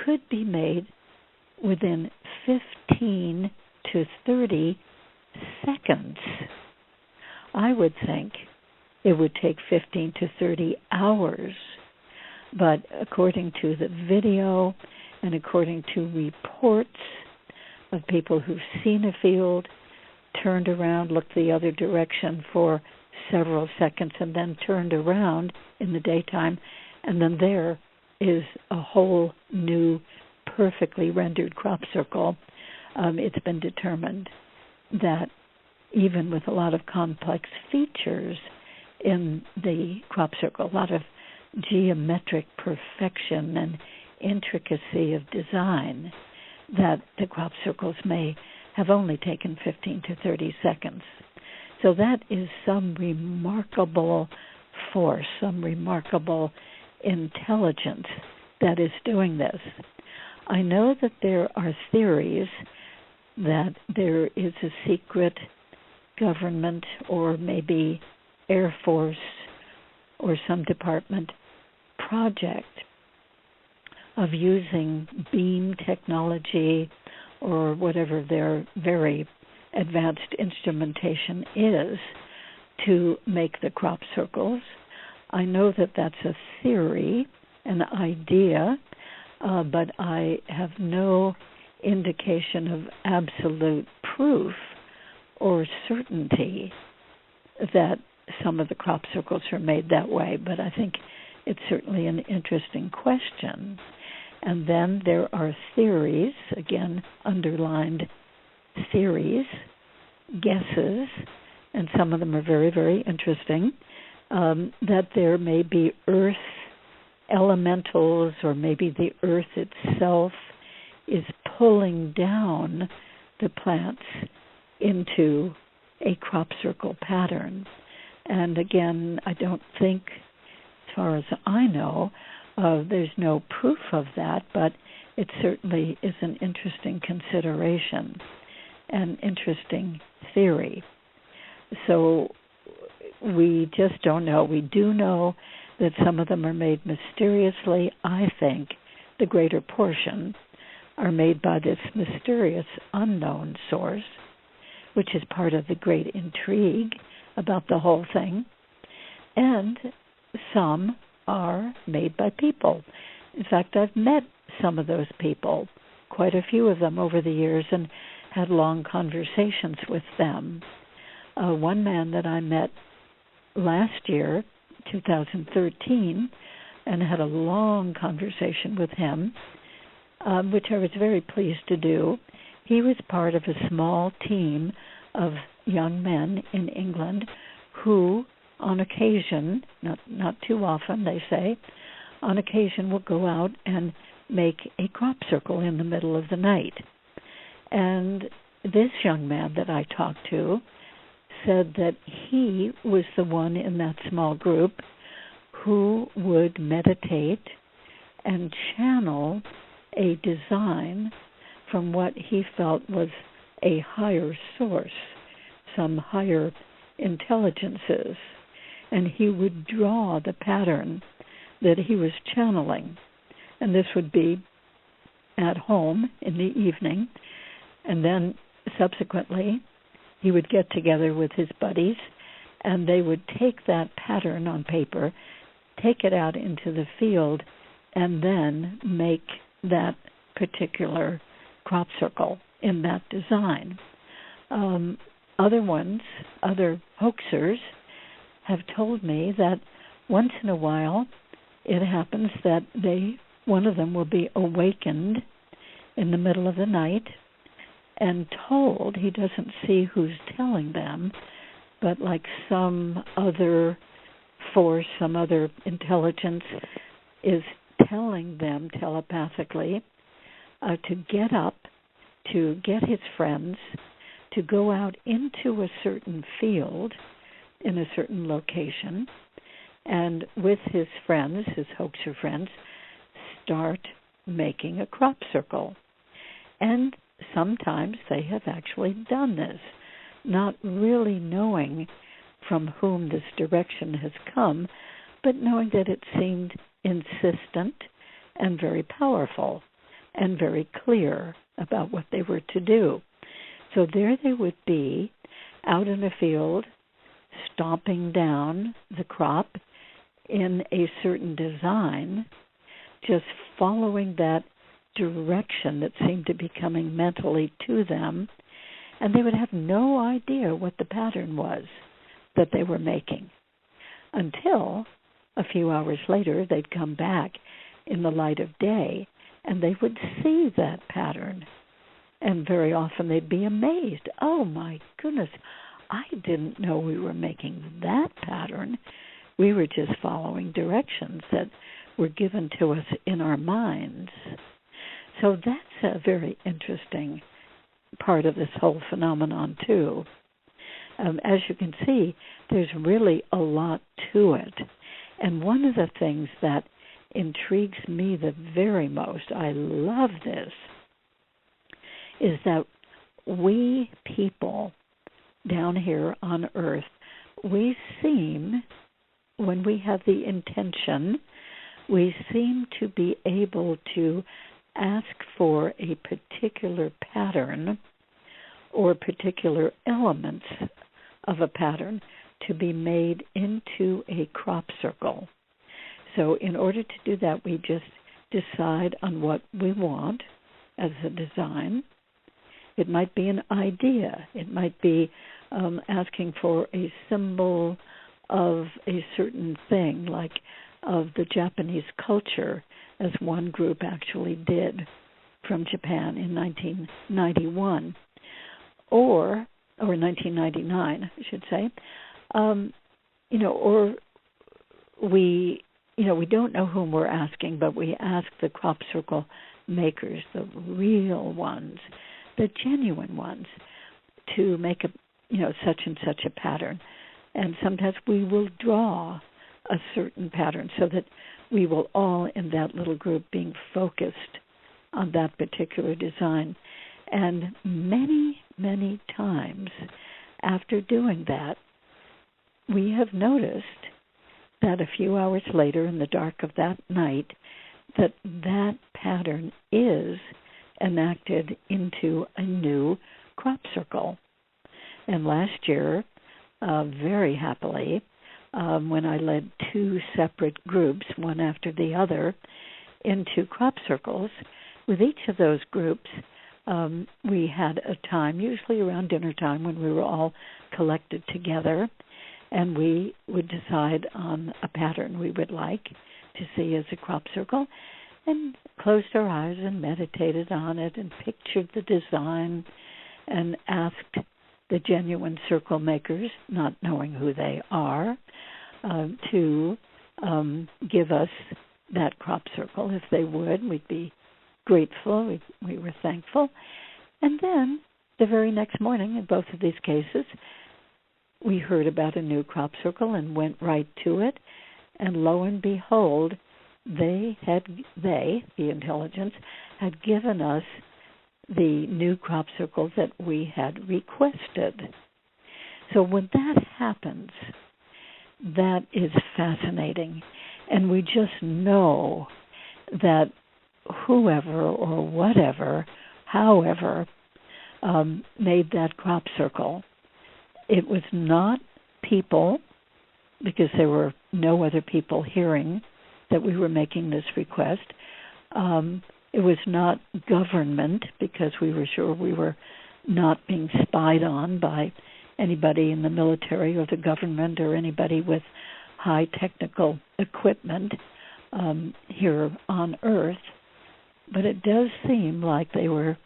could be made within 15 to 30 seconds. I would think it would take 15 to 30 hours. But according to the video and according to reports of people who've seen a field, turned around, looked the other direction for several seconds, and then turned around in the daytime, and then there is a whole new, perfectly rendered crop circle, it's been determined that even with a lot of complex features in the crop circle, a lot of geometric perfection and intricacy of design, that the crop circles may have only taken 15 to 30 seconds. So that is some remarkable force, some remarkable intelligence that is doing this. I know that there are theories that there is a secret government or maybe Air Force or some department project of using beam technology or whatever their very advanced instrumentation is to make the crop circles. I know that that's a theory, an idea, but I have no indication of absolute proof or certainty that some of the crop circles are made that way, but I think it's certainly an interesting question. And then there are theories, again, underlined theories, guesses, and some of them are very, very interesting, that there may be earth elementals, or maybe the earth itself is pulling down the plants into a crop circle pattern. And again, I don't think, as far as I know, there's no proof of that, but it certainly is an interesting consideration, an interesting theory. So we just don't know. We do know that some of them are made mysteriously. I think the greater portion are made by this mysterious unknown source, which is part of the great intrigue about the whole thing. And some are made by people. In fact, I've met some of those people, quite a few of them over the years, and had long conversations with them. One man that I met last year, 2013, and had a long conversation with him, which I was very pleased to do. He was part of a small team of young men in England who, on occasion, not too often, they say, on occasion will go out and make a crop circle in the middle of the night. And this young man that I talked to said that he was the one in that small group who would meditate and channel a design from what he felt was a higher source, some higher intelligences, and he would draw the pattern that he was channeling. And this would be at home in the evening, and then subsequently he would get together with his buddies, and they would take that pattern on paper, take it out into the field, and then make that particular crop circle in that design. Other hoaxers have told me that once in a while it happens that one of them will be awakened in the middle of the night and told, he doesn't see who's telling them, but like some other force, some other intelligence is telling them telepathically to get up, to get his friends, to go out into a certain field in a certain location, and with his friends, his hoaxer friends, start making a crop circle. And sometimes they have actually done this, not really knowing from whom this direction has come, but knowing that it seemed insistent and very powerful and very clear about what they were to do. So there they would be out in a field, stomping down the crop in a certain design, just following that direction that seemed to be coming mentally to them, and they would have no idea what the pattern was that they were making until a few hours later they'd come back in the light of day and they would see that pattern, and very often they'd be amazed. Oh my goodness, I didn't know we were making that pattern. We were just following directions that were given to us in our minds. So that's a very interesting part of this whole phenomenon, too. As you can see, there's really a lot to it. And one of the things that intrigues me the very most, I love this, is that we people down here on Earth, we seem, when we have the intention, we seem to be able to ask for a particular pattern or particular elements of a pattern to be made into a crop circle. So in order to do that, we just decide on what we want as a design. It might be an idea. It might be asking for a symbol of a certain thing, like of the Japanese culture. as one group actually did from Japan in 1991, or 1999, I should say. Or we don't know whom we're asking, but we ask the crop circle makers, the real ones, the genuine ones, to make such and such a pattern. And sometimes we will draw a certain pattern so that we will all in that little group being focused on that particular design. And many, many times after doing that, we have noticed that a few hours later in the dark of that night, that pattern is enacted into a new crop circle. And last year, very happily, when I led two separate groups, one after the other, into crop circles, with each of those groups, we had a time, usually around dinner time, when we were all collected together, and we would decide on a pattern we would like to see as a crop circle, and closed our eyes and meditated on it and pictured the design and asked the genuine circle makers, not knowing who they are, to give us that crop circle. If they would, we'd be grateful. We were thankful. And then the very next morning, in both of these cases, we heard about a new crop circle and went right to it. And lo and behold, the intelligence, had given us the new crop circle that we had requested. So when that happens, that is fascinating. And we just know that whoever or whatever, however, made that crop circle, it was not people, because there were no other people hearing that we were making this request. It was not government, because we were sure we were not being spied on by anybody in the military or the government or anybody with high technical equipment here on Earth. But it does seem like the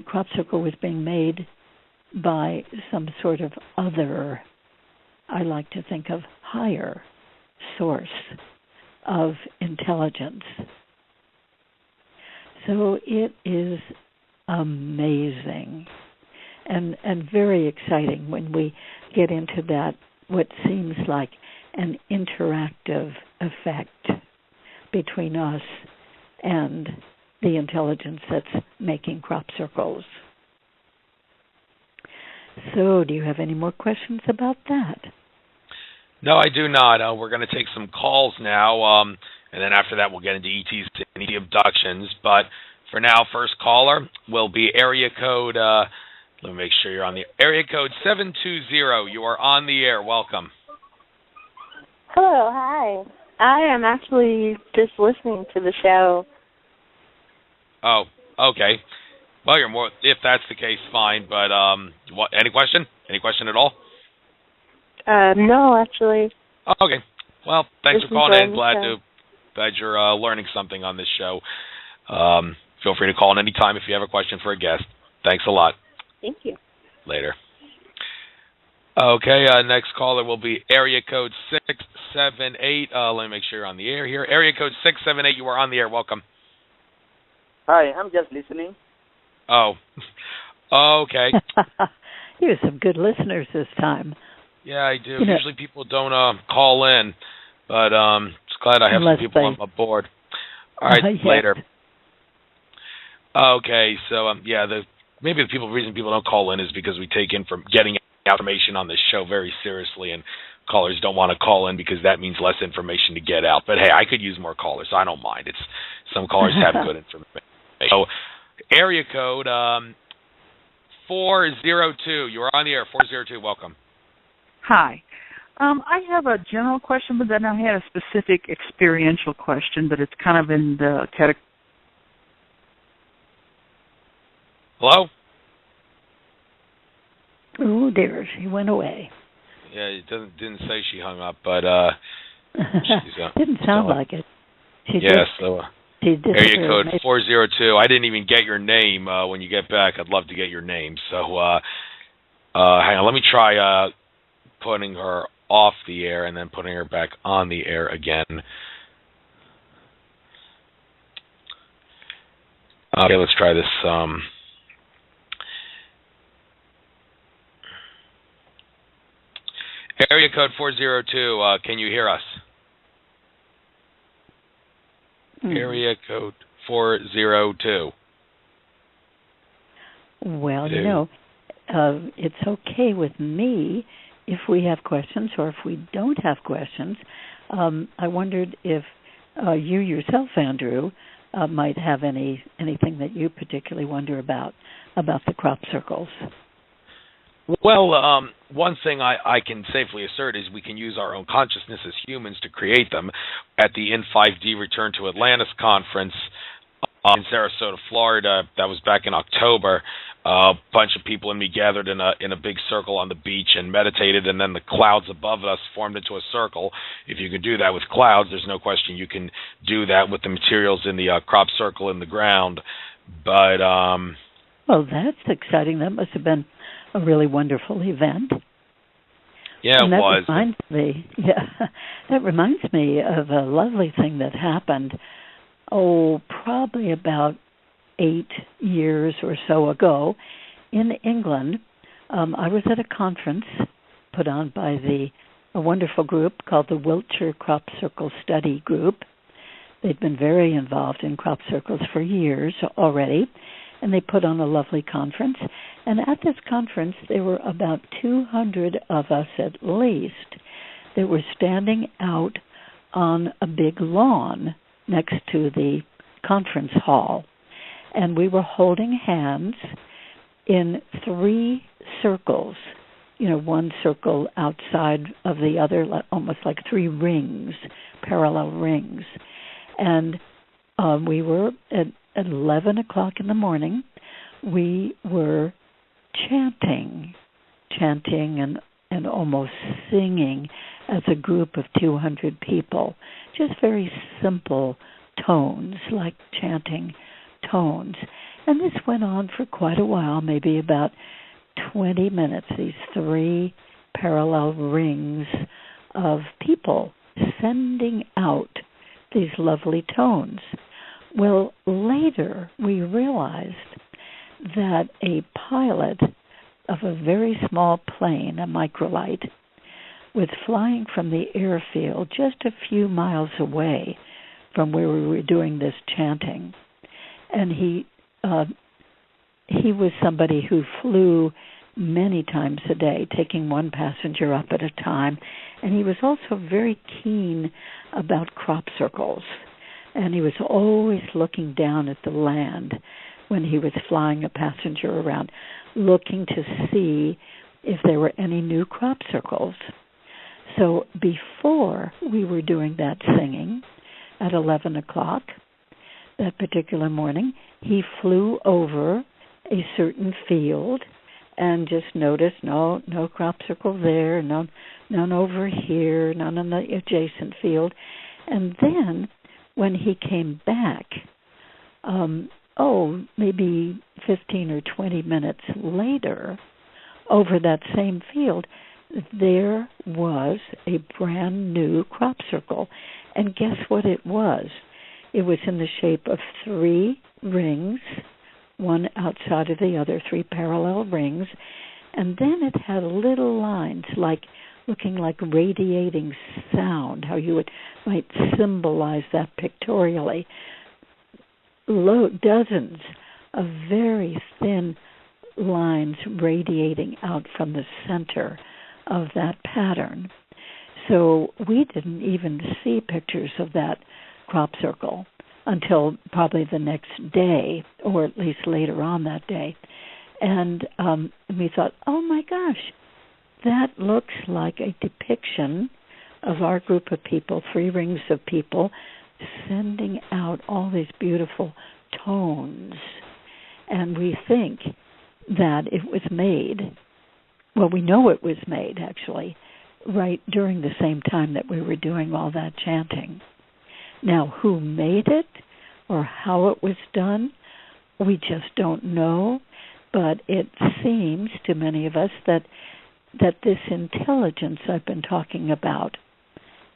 crop circle was being made by some sort of other, I like to think of, higher source of intelligence. So it is amazing and very exciting when we get into that, what seems like an interactive effect between us and the intelligence that's making crop circles. So do you have any more questions about that? No, I do not. We're going to take some calls now, and then after that we'll get into ETs and ET abductions. But for now, first caller will be area code, let me make sure you're on the area code 720. You are on the air. Welcome. Hello, hi. I am actually just listening to the show. Oh, okay. Well, you're more, if that's the case, fine. But what? Any question? Any question at all? No, actually. Oh, okay. Well, thanks Just for calling in. enjoying Glad you're learning something on this show. Feel free to call in any time if you have a question for a guest. Thanks a lot. Thank you. Later. Okay, next caller will be area code 678. Let me make sure you're on the air here. Area code 678, you are on the air. Welcome. Hi, I'm just listening. Oh, okay. You have some good listeners this time. Yeah, I do. Usually people don't call in, but just glad I have some people on my board. All right, yes. Later. Okay, so maybe the reason people don't call in is because we take in from getting information on this show very seriously, and callers don't want to call in because that means less information to get out. But hey, I could use more callers. So I don't mind. Some callers have good information. So, area code 402. You are on the air. 402. Welcome. Hi. I have a general question, but then I had a specific experiential question, but it's kind of in the category. Hello? Oh, dear. She went away. Yeah, it didn't say she hung up, but she's didn't sound like it. Area code 402. I didn't even get your name. When you get back, I'd love to get your name. So hang on. Let me try putting her off the air and then putting her back on the air again. Okay, let's try this. Area code 402. Can you hear us? Area code 402. Well, it's okay with me if we have questions or if we don't have questions. I wondered if you yourself, Andrew, might have anything that you particularly wonder about the crop circles. Well, one thing I can safely assert is we can use our own consciousness as humans to create them. At the In5D Return to Atlantis conference in Sarasota, Florida, that was back in October, a bunch of people and me gathered in a big circle on the beach and meditated, and then the clouds above us formed into a circle. If you can do that with clouds, there's no question you can do that with the materials in the crop circle in the ground. But well, that's exciting. That must have been a really wonderful event. Yeah, and it was. That reminds me of a lovely thing that happened, probably about 8 years or so ago in England. I was at a conference put on by a wonderful group called the Wiltshire Crop Circle Study Group. They'd been very involved in crop circles for years already, and they put on a lovely conference. And at this conference, there were about 200 of us at least that were standing out on a big lawn next to the conference hall. And we were holding hands in 3 circles, one circle outside of the other, almost like 3 rings, parallel rings. And we were at 11 o'clock in the morning, we were chanting and almost singing as a group of 200 people, just very simple tones, like chanting tones. And this went on for quite a while, maybe about 20 minutes, these 3 parallel rings of people sending out these lovely tones. Well, later we realized that a pilot of a very small plane, a microlight, was flying from the airfield just a few miles away from where we were doing this chanting. And he was somebody who flew many times a day, taking one passenger up at a time. And he was also very keen about crop circles. And he was always looking down at the land when he was flying a passenger around, looking to see if there were any new crop circles. So before we were doing that singing at 11 o'clock that particular morning, he flew over a certain field and just noticed no crop circle there, none over here, none in the adjacent field. And then when he came back, maybe 15 or 20 minutes later, over that same field, there was a brand new crop circle. And guess what it was? It was in the shape of 3 rings, one outside of the other, 3 parallel rings. And then it had little lines looking like radiating sound, how you might symbolize that pictorially. Dozens of very thin lines radiating out from the center of that pattern. So we didn't even see pictures of that crop circle until probably the next day, or at least later on that day. And we thought, oh my gosh, that looks like a depiction of our group of people, 3 rings of people, sending out all these beautiful tones. And we think that it was made, well, we know it was made, actually, right during the same time that we were doing all that chanting. Now, who made it or how it was done, we just don't know. But it seems to many of us that this intelligence I've been talking about,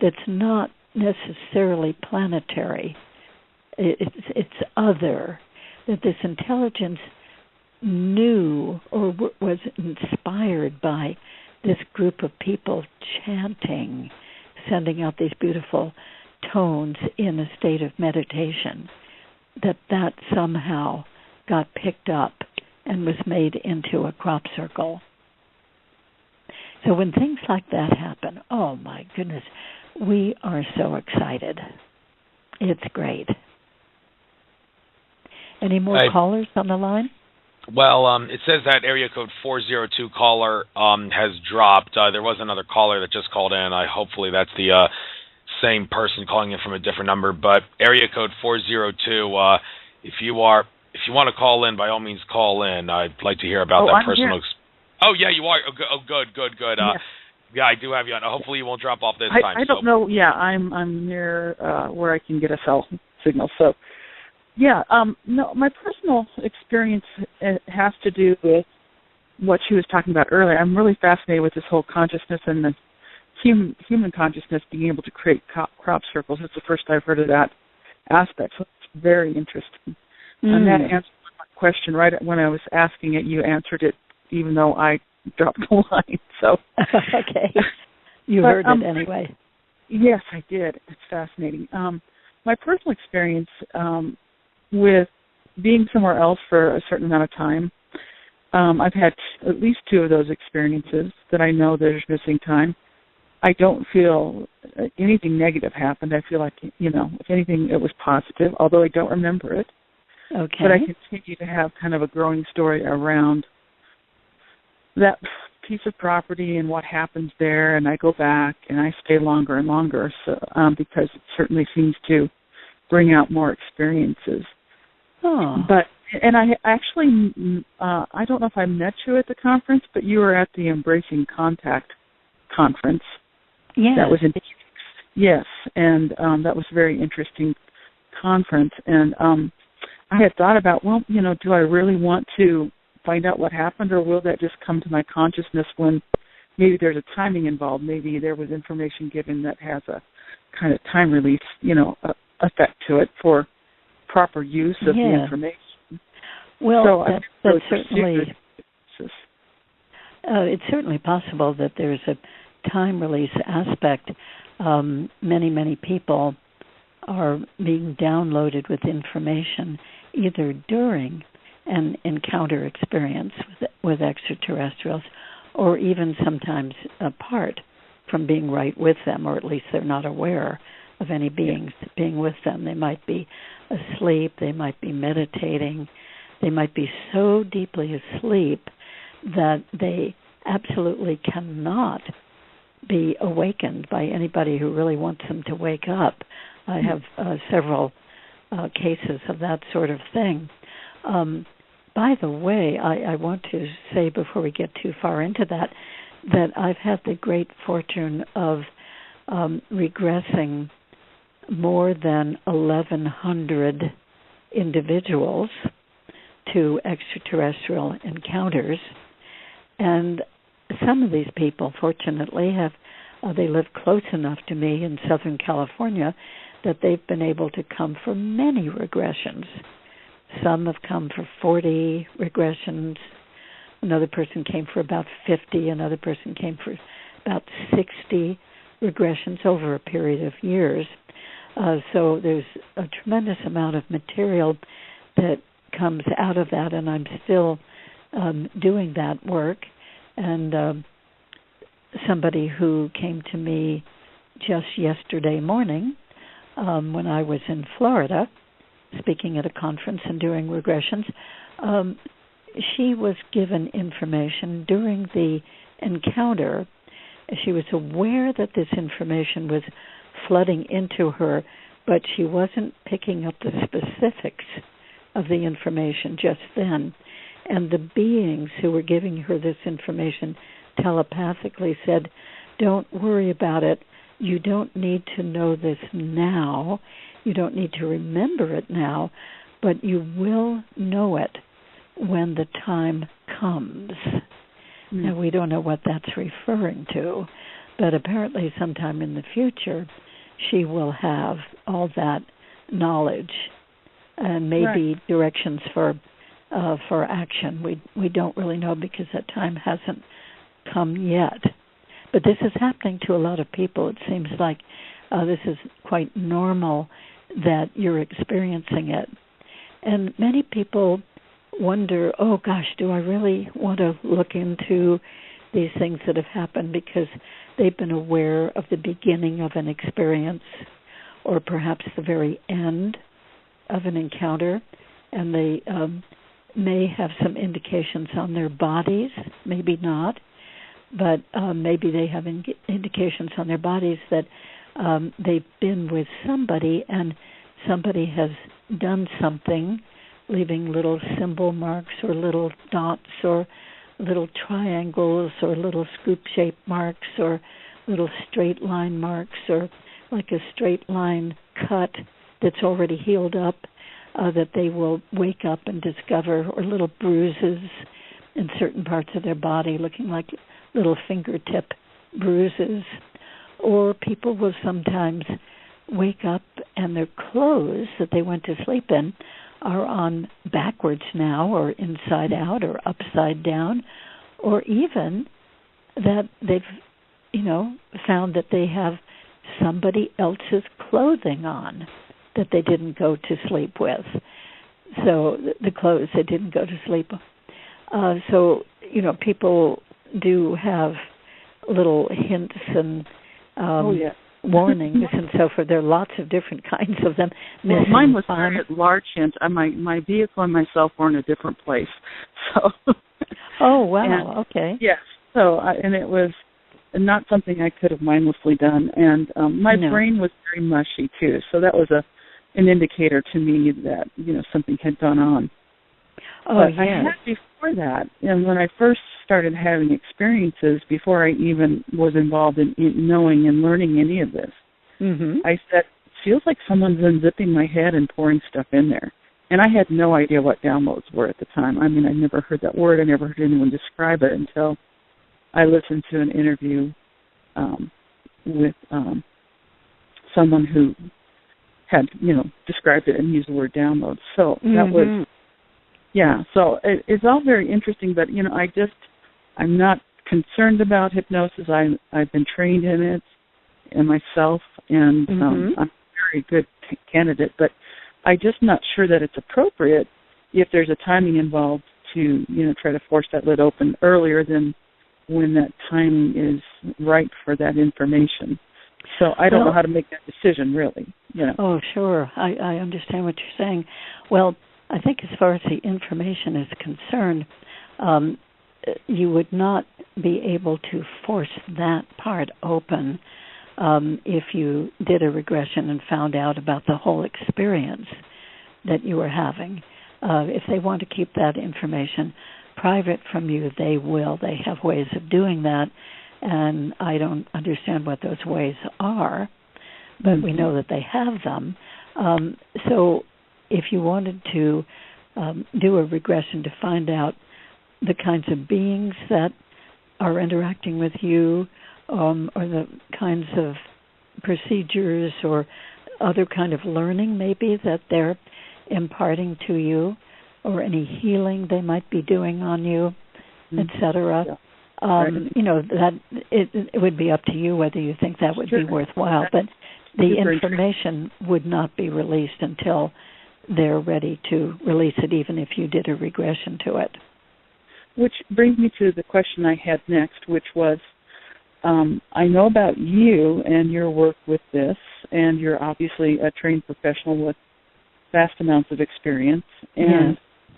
that's not necessarily planetary, it's other, that this intelligence knew or was inspired by this group of people chanting, sending out these beautiful tones in a state of meditation, that somehow got picked up and was made into a crop circle. So when things like that happen, oh my goodness, we are so excited. It's great. Any more callers on the line? Well, it says that area code 402 caller has dropped. There was another caller that just called in. Hopefully that's the same person calling in from a different number. But area code 402, if you want to call in, by all means call in. I'd like to hear about that personal. Oh yeah, you are. Oh, good. Yeah, I do have you on. Hopefully you won't drop off this time. I don't know. Yeah, I'm near where I can get a cell signal. So. Yeah, no, my personal experience has to do with what she was talking about earlier. I'm really fascinated with this whole consciousness and the human consciousness being able to create crop circles. It's the first I've heard of that aspect, so it's very interesting. And that answered my question right when I was asking it. You answered it, even though I dropped the line. So okay, you heard it anyway. Yes, I did. It's fascinating. My personal experience with being somewhere else for a certain amount of time, I've had at least two of those experiences that I know there's missing time. I don't feel anything negative happened. I feel like, if anything, it was positive, although I don't remember it. Okay. But I continue to have kind of a growing story around that piece of property and what happens there, and I go back and I stay longer and longer because it certainly seems to bring out more experiences. Oh. And I actually, I don't know if I met you at the conference, but you were at the Embracing Contact conference. Yes. That was yes, and that was a very interesting conference. And I had thought about, do I really want to find out what happened, or will that just come to my consciousness when maybe there's a timing involved? Maybe there was information given that has a kind of time release, effect to it for proper use of the information. Well, that's certainly it's certainly possible that there's a time release aspect. Many people are being downloaded with information either during an encounter experience with extraterrestrials, or even sometimes apart from being right with them, or at least they're not aware of any beings being with them. They might be asleep, they might be meditating, they might be so deeply asleep that they absolutely cannot be awakened by anybody who really wants them to wake up. I have several cases of that sort of thing. By the way, I want to say before we get too far into that I've had the great fortune of regressing more than 1,100 individuals to extraterrestrial encounters, and some of these people, fortunately, they live close enough to me in Southern California that they've been able to come for many regressions. Some have come for 40 regressions. Another person came for about 50. Another person came for about 60 regressions over a period of years. So there's a tremendous amount of material that comes out of that, and I'm still doing that work. And somebody who came to me just yesterday morning when I was in Florida speaking at a conference and doing regressions, she was given information during the encounter. She was aware that this information was flooding into her, but she wasn't picking up the specifics of the information just then. And the beings who were giving her this information telepathically said, "Don't worry about it. You don't need to know this now. you don't need to remember it now, but you will know it when the time comes. Now, we don't know what that's referring to, but apparently sometime in the future, she will have all that knowledge and maybe directions for action. We don't really know because that time hasn't come yet. But this is happening to a lot of people. It seems like this is quite normal that you're experiencing it. And many people wonder, oh gosh, do I really want to look into these things that have happened because they've been aware of the beginning of an experience or perhaps the very end of an encounter, and they may have some indications on their bodies, maybe not, but maybe they have indications on their bodies that they've been with somebody and somebody has done something, leaving little symbol marks or little dots or little triangles or little scoop-shaped marks or little straight line marks or like a straight line cut that's already healed up that they will wake up and discover, or little bruises in certain parts of their body looking like little fingertip bruises. Or people will sometimes wake up and their clothes that they went to sleep in are on backwards now or inside out or upside down, or even that they've, found that they have somebody else's clothing on that they didn't go to sleep with. So the clothes they didn't go to sleep with. So, people do have little hints and warnings and so forth. There are lots of different kinds of them. Well, mine was a large hint. My vehicle and myself were in a different place. So. Oh, wow. Okay. Yes. So, and it was not something I could have mindlessly done. And my brain was very mushy, too. So that was an indicator to me that, something had gone on. Oh, but I had before that, and when I first started having experiences, before I even was involved in knowing and learning any of this, I said, it feels like someone's unzipping my head and pouring stuff in there. And I had no idea what downloads were at the time. I mean, I never heard that word. I never heard anyone describe it until I listened to an interview with someone who had, described it and used the word download. So that was, so it's all very interesting, but, I'm not concerned about hypnosis. I've been trained in it and myself, and I'm a very good candidate, but I'm just not sure that it's appropriate if there's a timing involved to, try to force that lid open earlier than when that timing is right for that information. So I don't know how to make that decision, really. Oh, sure. I understand what you're saying. Well, I think as far as the information is concerned, you would not be able to force that part open if you did a regression and found out about the whole experience that you were having. If they want to keep that information private from you, they will. They have ways of doing that, and I don't understand what those ways are, but we know that they have them. So if you wanted to do a regression to find out the kinds of beings that are interacting with you, or the kinds of procedures or other kind of learning maybe that they're imparting to you, or any healing they might be doing on you, etc. That it would be up to you whether you think that would be worthwhile. But the information would not be released until they're ready to release it, even if you did a regression to it. Which brings me to the question I had next, which was, I know about you and your work with this, and you're obviously a trained professional with vast amounts of experience. And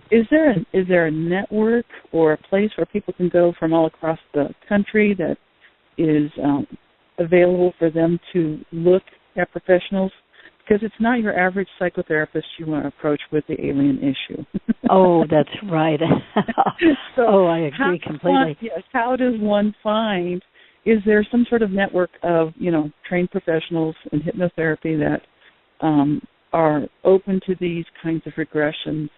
is there a network or a place where people can go from all across the country that is available for them to look at professionals? Because it's not your average psychotherapist you want to approach with the alien issue. Oh, that's right. I agree completely. How does one find, is there some sort of network of, trained professionals in hypnotherapy that are open to these kinds of regressions?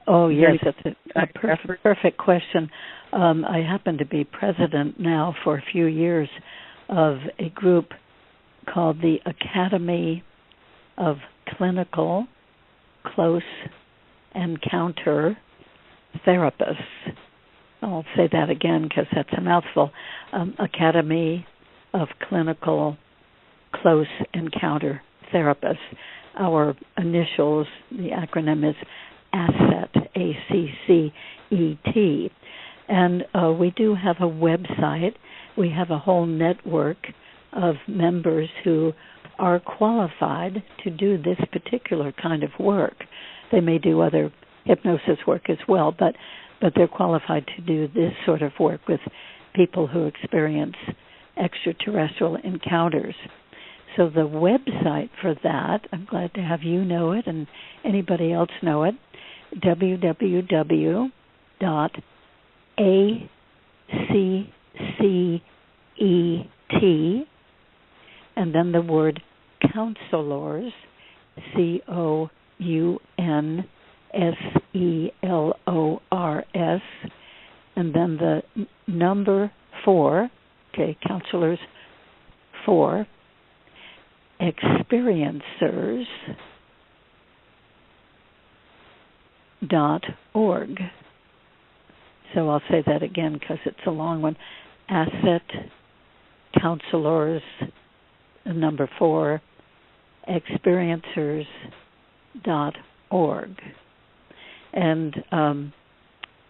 Oh, yes, that's a perfect question. I happen to be president now for a few years of a group called the Academy of Clinical Close Encounter Therapists. I'll say that again because that's a mouthful. Academy of Clinical Close Encounter Therapists. Our initials, the acronym is ACCET, ACCET. And we do have a website. We have a whole network of members who are qualified to do this particular kind of work. They may do other hypnosis work as well, but they're qualified to do this sort of work with people who experience extraterrestrial encounters. So the website for that, I'm glad to have you know it and anybody else know it, www.accet, and then the word counselors, COUNSELORS, and then the number 4, okay, counselors 4, experiencers.org. So I'll say that again because it's a long one. Asset counselors, number 4, experiencers.org. And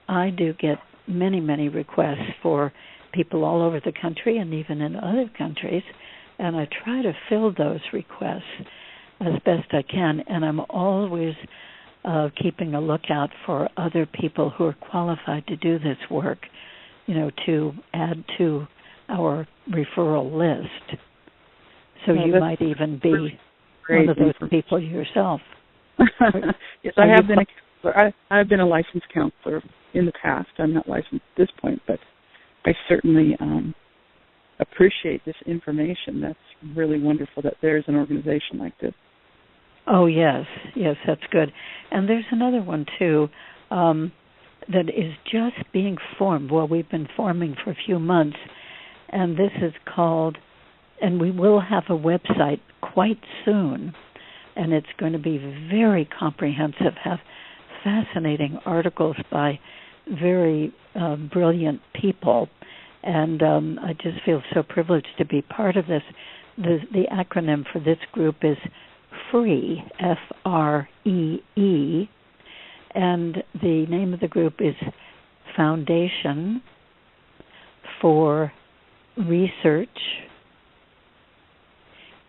I do get many, many requests for people all over the country and even in other countries, and I try to fill those requests as best I can, and I'm always keeping a lookout for other people who are qualified to do this work, to add to our referral list. So you might even be one of those people yourself. Yes, I have been a counselor. I've been a licensed counselor in the past. I'm not licensed at this point, but I certainly appreciate this information. That's really wonderful that there's an organization like this. Oh, yes, that's good. And there's another one, too, that is just being formed. Well, we've been forming for a few months, and this is called, and we will have a website quite soon, and it's going to be very comprehensive, have fascinating articles by very brilliant people, and I just feel so privileged to be part of this. The acronym for this group is FREE, F-R-E-E, and the name of the group is Foundation for Research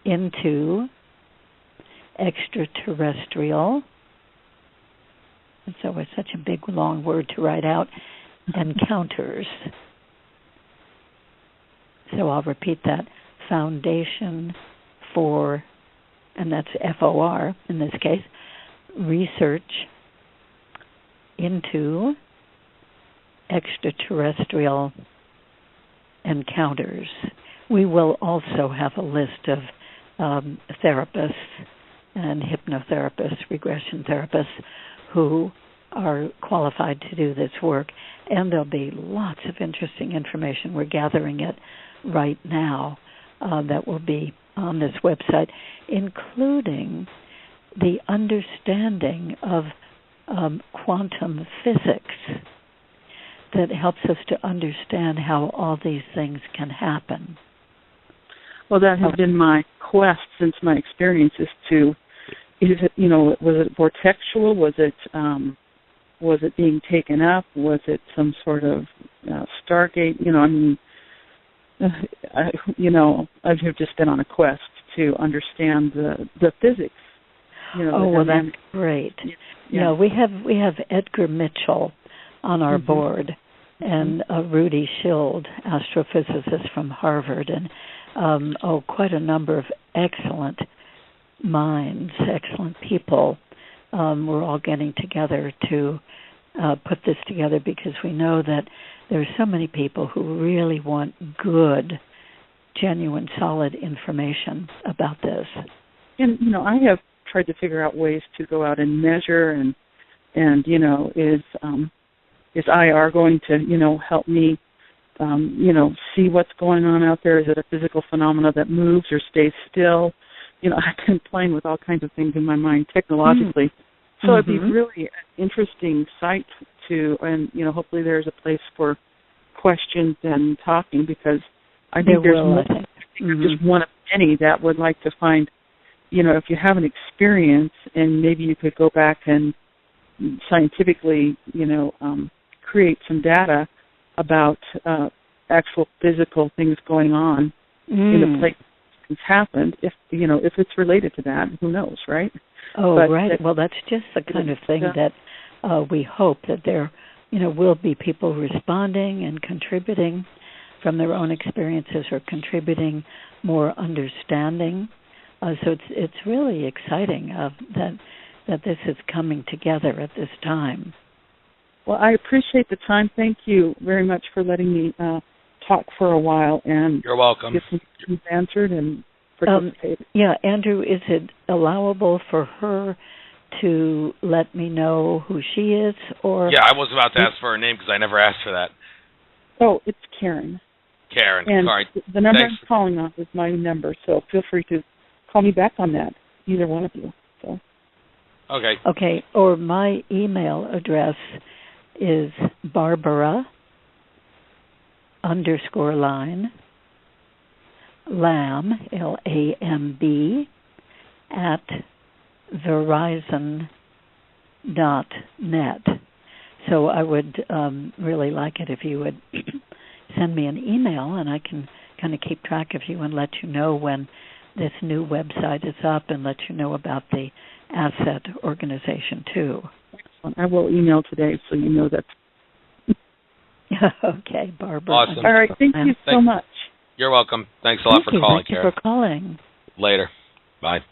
into Extraterrestrial, and so it's such a big, long word to write out, encounters. So I'll repeat that, Foundation for, and that's F-O-R in this case, research into extraterrestrial encounters. We will also have a list of therapists and hypnotherapists, regression therapists who are qualified to do this work, and there'll be lots of interesting information. We're gathering it right now that will be on this website, including the understanding of quantum physics that helps us to understand how all these things can happen. Well, that has been my quest since my experience is it, was it vortexual? Was it being taken up? Was it some sort of Stargate? I've just been on a quest to understand the physics. That's great. Yeah. We have Edgar Mitchell on our board, and Rudy Schild, astrophysicist from Harvard, and quite a number of excellent minds, excellent people. We're all getting together to put this together because we know that there are so many people who really want good, genuine, solid information about this. And, I have tried to figure out ways to go out and measure and you know, is IR going to, you know, help me, you know, see what's going on out there? Is it a physical phenomena that moves or stays still? You know, I've been playing with all kinds of things in my mind technologically. So it'd be really an interesting site to, and, you know, hopefully there's a place for questions and talking, because I think there's more, just one of many that would like to find, you know, if you have an experience and maybe you could go back and scientifically, you know, create some data about actual physical things going on in the place things happened. If, you know, if it's related to that, who knows, right? Oh, but right. Well, that's just the kind of thing that we hope that there, you know, will be people responding and contributing from their own experiences or contributing more understanding. So it's really exciting that this is coming together at this time. Well, I appreciate the time. Thank you very much for letting me talk for a while and you're welcome. Get some questions answered and participate. Yeah, Andrew, is it allowable for her to let me know who she is? Or yeah, I was about to ask for her name because I never asked for that. Oh, it's Karen. Karen. And all right. The number I'm calling off is my number, so feel free to call me back on that, either one of you. So. Okay. Okay, or my email address is Barbara _Lamb, Lamb, at Verizon.net. So I would really like it if you would send me an email, and I can kind of keep track of you and let you know when this new website is up and let you know about the asset organization too. Excellent. I will email today so you know that. Okay, Barbara. Awesome. All right, thank you so much. You're welcome. Thanks a lot for calling, Karen. Thank you for calling. Later. Bye.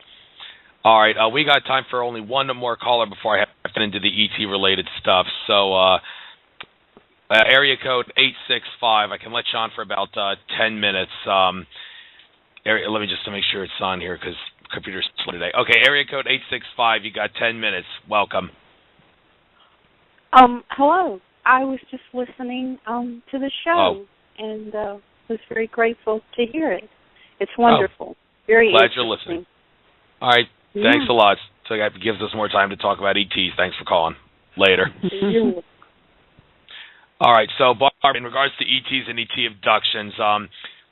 All right, we got time for only one more caller before I have to get into the ET-related stuff. So area code 865. I can let you on for about 10 minutes. Let me just make sure it's on here because computer's slow today. Okay, area code 865. You got 10 minutes. Welcome. Hello. I was just listening to the show and was very grateful to hear it. It's wonderful. Very glad interesting. You're listening. All right. Yeah. Thanks a lot. So that gives us more time to talk about ETs. Thanks for calling. Later. All right. So, Barb, in regards to ETs and ET abductions,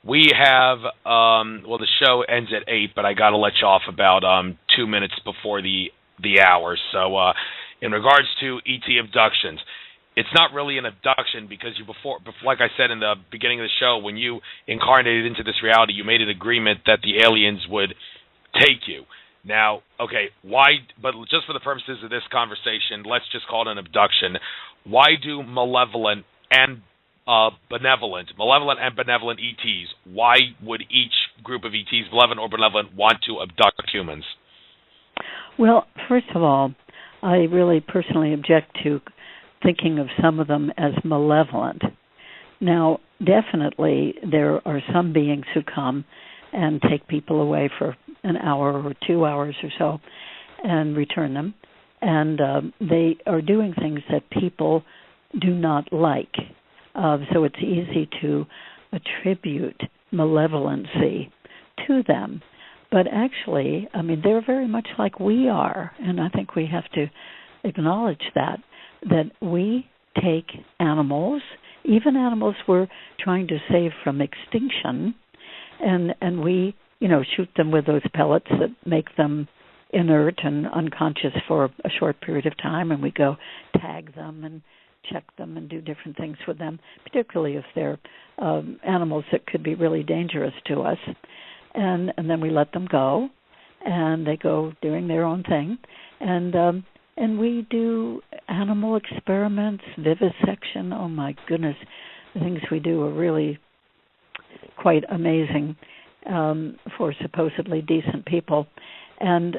we have, the show ends at 8, but I got to let you off about 2 minutes before the hour. So, in regards to ET abductions, it's not really an abduction because before, like I said in the beginning of the show, when you incarnated into this reality, you made an agreement that the aliens would take you. Now, okay, why, but just for the purposes of this conversation, let's just call it an abduction. Why do malevolent and benevolent ETs, why would each group of ETs, malevolent or benevolent, want to abduct humans? Well, first of all, I really personally object to thinking of some of them as malevolent. Now, definitely there are some beings who come and take people away for an hour or 2 hours or so and return them. And they are doing things that people do not like. So it's easy to attribute malevolency to them. But actually, I mean, they're very much like we are, and I think we have to acknowledge that we take animals, even animals we're trying to save from extinction, and we, shoot them with those pellets that make them inert and unconscious for a short period of time, and we go tag them and check them and do different things with them, particularly if they're animals that could be really dangerous to us. And then we let them go, and they go doing their own thing. And we do animal experiments, vivisection. Oh, my goodness. The things we do are really quite amazing for supposedly decent people. And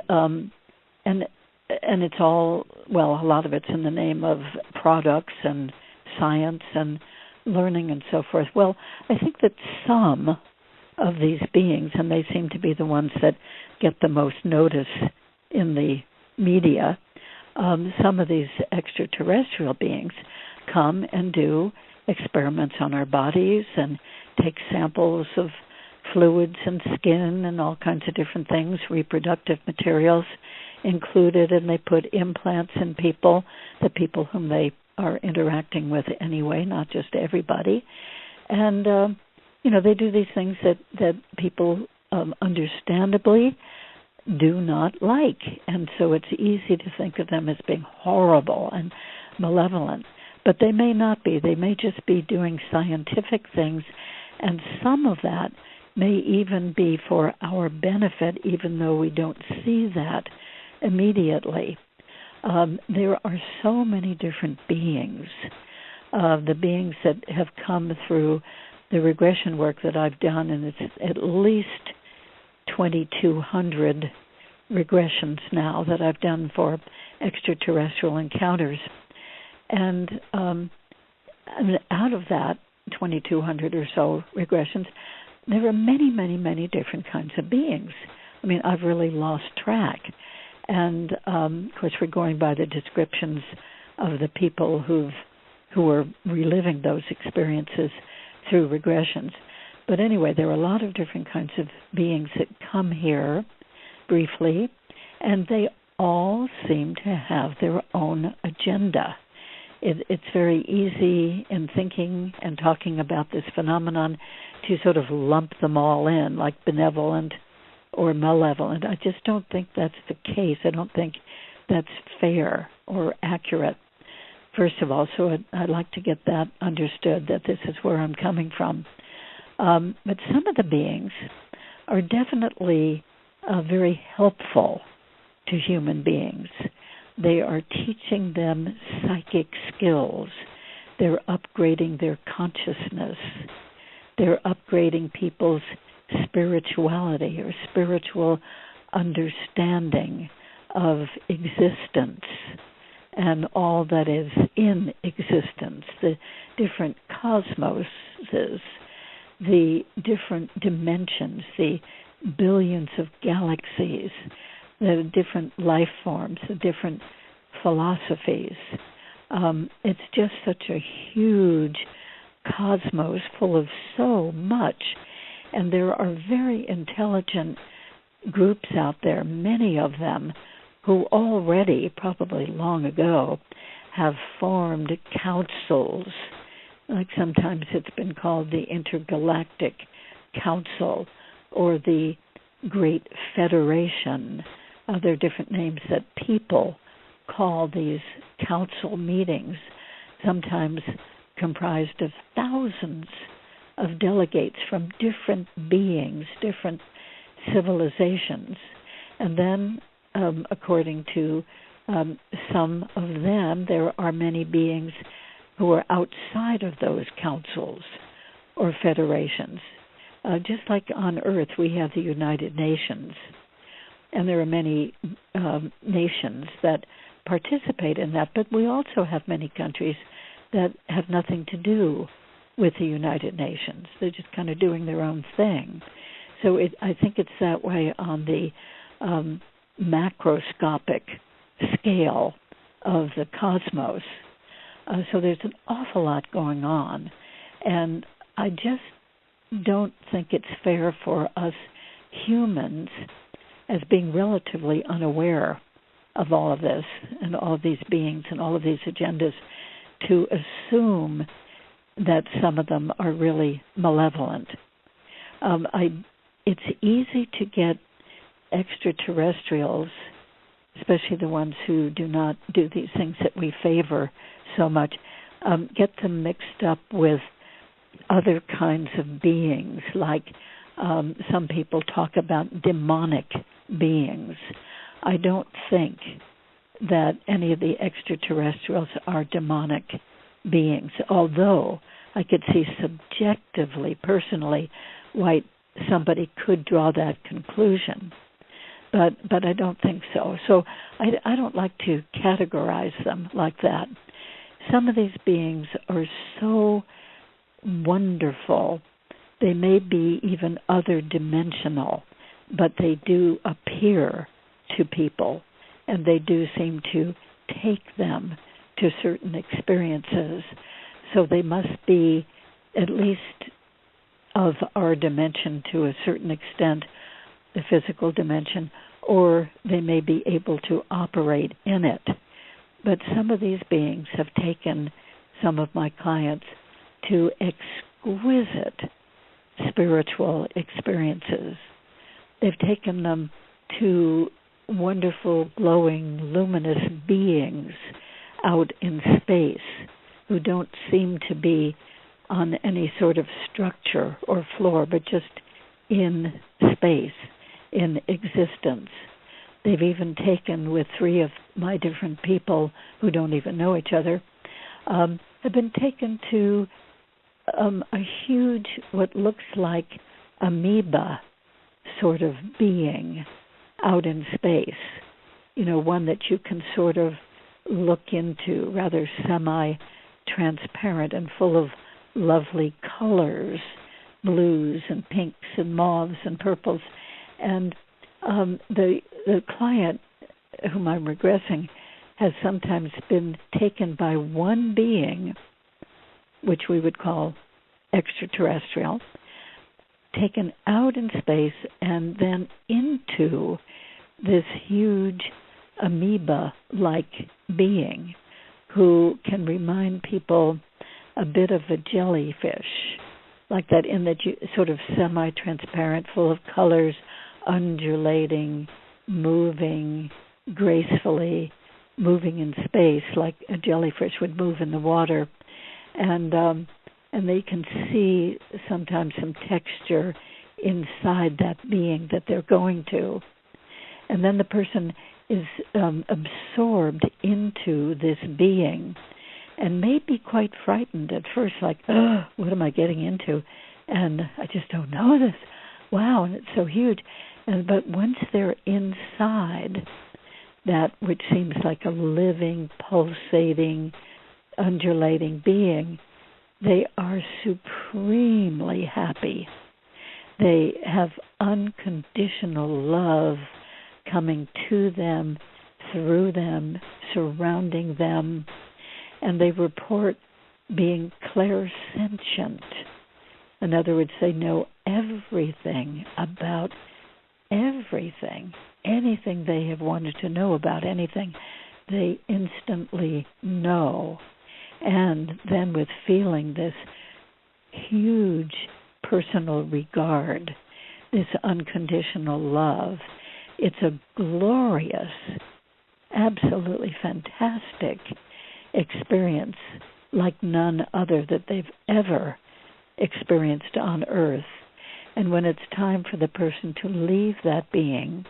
it's all, a lot of it's in the name of products and science and learning and so forth. Well, I think that some of these beings, and they seem to be the ones that get the most notice in the media, some of these extraterrestrial beings come and do experiments on our bodies and take samples of fluids and skin and all kinds of different things, reproductive materials included, and they put implants in people, the people whom they are interacting with anyway, not just everybody. And, they do these things that people understandably do not like. And so it's easy to think of them as being horrible and malevolent. But they may not be. They may just be doing scientific things, and some of that may even be for our benefit, even though we don't see that immediately. There are so many different beings. The beings that have come through the regression work that I've done, and it's at least 2,200 regressions now that I've done for extraterrestrial encounters. And out of that 2,200 or so regressions, there are many, many, many different kinds of beings. I mean, I've really lost track. And, of course, we're going by the descriptions of the people who are reliving those experiences through regressions. But anyway, there are a lot of different kinds of beings that come here briefly, and they all seem to have their own agenda. It's very easy in thinking and talking about this phenomenon to sort of lump them all in, like benevolent or malevolent. I just don't think that's the case. I don't think that's fair or accurate, first of all. So I'd like to get that understood, that this is where I'm coming from. But some of the beings are definitely very helpful to human beings. They are teaching them psychic skills. They're upgrading their consciousness. They're upgrading people's spirituality or spiritual understanding of existence and all that is in existence, the different cosmoses, the different dimensions, the billions of galaxies, the different life forms, the different philosophies. It's just such a huge cosmos full of so much. And there are very intelligent groups out there, many of them, who already, probably long ago, have formed councils. Like sometimes it's been called the Intergalactic Council or the Great Federation. There are different names that people call these council meetings, sometimes comprised of thousands of delegates from different beings, different civilizations. And then, according to some of them, there are many beings who are outside of those councils or federations. Just like on Earth, we have the United Nations, and there are many nations that participate in that, but we also have many countries that have nothing to do with the United Nations. They're just kind of doing their own thing. So I think it's that way on the macroscopic scale of the cosmos. So there's an awful lot going on. And I just don't think it's fair for us humans, as being relatively unaware of all of this and all of these beings and all of these agendas, to assume that some of them are really malevolent. It's easy to get extraterrestrials, especially the ones who do not do these things that we favor so much, get them mixed up with other kinds of beings, like some people talk about demonic beings. I don't think that any of the extraterrestrials are demonic beings, although I could see subjectively, personally, why somebody could draw that conclusion. But I don't think so. So I don't like to categorize them like that. Some of these beings are so wonderful. They may be even other dimensional, but they do appear to people, and they do seem to take them to certain experiences. So they must be at least of our dimension to a certain extent, the physical dimension, or they may be able to operate in it. But some of these beings have taken some of my clients to exquisite spiritual experiences. They've taken them to wonderful, glowing, luminous beings out in space who don't seem to be on any sort of structure or floor, but just in space, in existence. They've even taken with 3 of my different people who don't even know each other, have been taken to a huge, what looks like amoeba sort of being out in space. You know, one that you can sort of look into, rather semi-transparent and full of lovely colors, blues and pinks and mauves and purples. And the client whom I'm regressing has sometimes been taken by one being, which we would call extraterrestrial, taken out in space and then into this huge amoeba-like being who can remind people a bit of a jellyfish, like that, in that you sort of semi-transparent, full of colors, undulating, moving gracefully, moving in space like a jellyfish would move in the water. And they can see sometimes some texture inside that being that they're going to. And then the person is absorbed into this being and may be quite frightened at first, like, oh, what am I getting into? And I just don't know this. Wow, and it's so huge. But once they're inside that which seems like a living, pulsating, undulating being, they are supremely happy. They have unconditional love coming to them, through them, surrounding them, and they report being clairsentient. In other words, they know everything about everything. Anything they have wanted to know about anything, they instantly know. And then with feeling this huge personal regard, this unconditional love, it's a glorious, absolutely fantastic experience like none other that they've ever experienced on Earth. And when it's time for the person to leave that being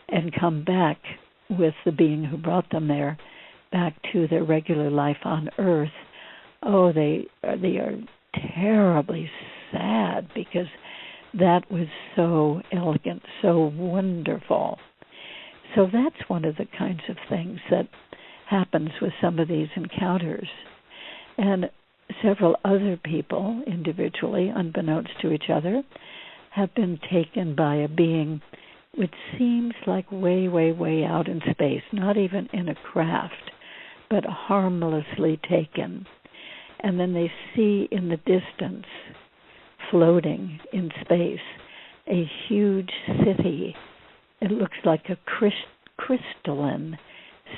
and come back with the being who brought them there, back to their regular life on Earth, oh, they are terribly sad because that was so elegant, so wonderful. So that's one of the kinds of things that happens with some of these encounters. And several other people, individually, unbeknownst to each other, have been taken by a being which seems like way, way, way out in space, not even in a craft, but harmlessly taken. And then they see in the distance, floating in space, a huge city. It looks like a crystalline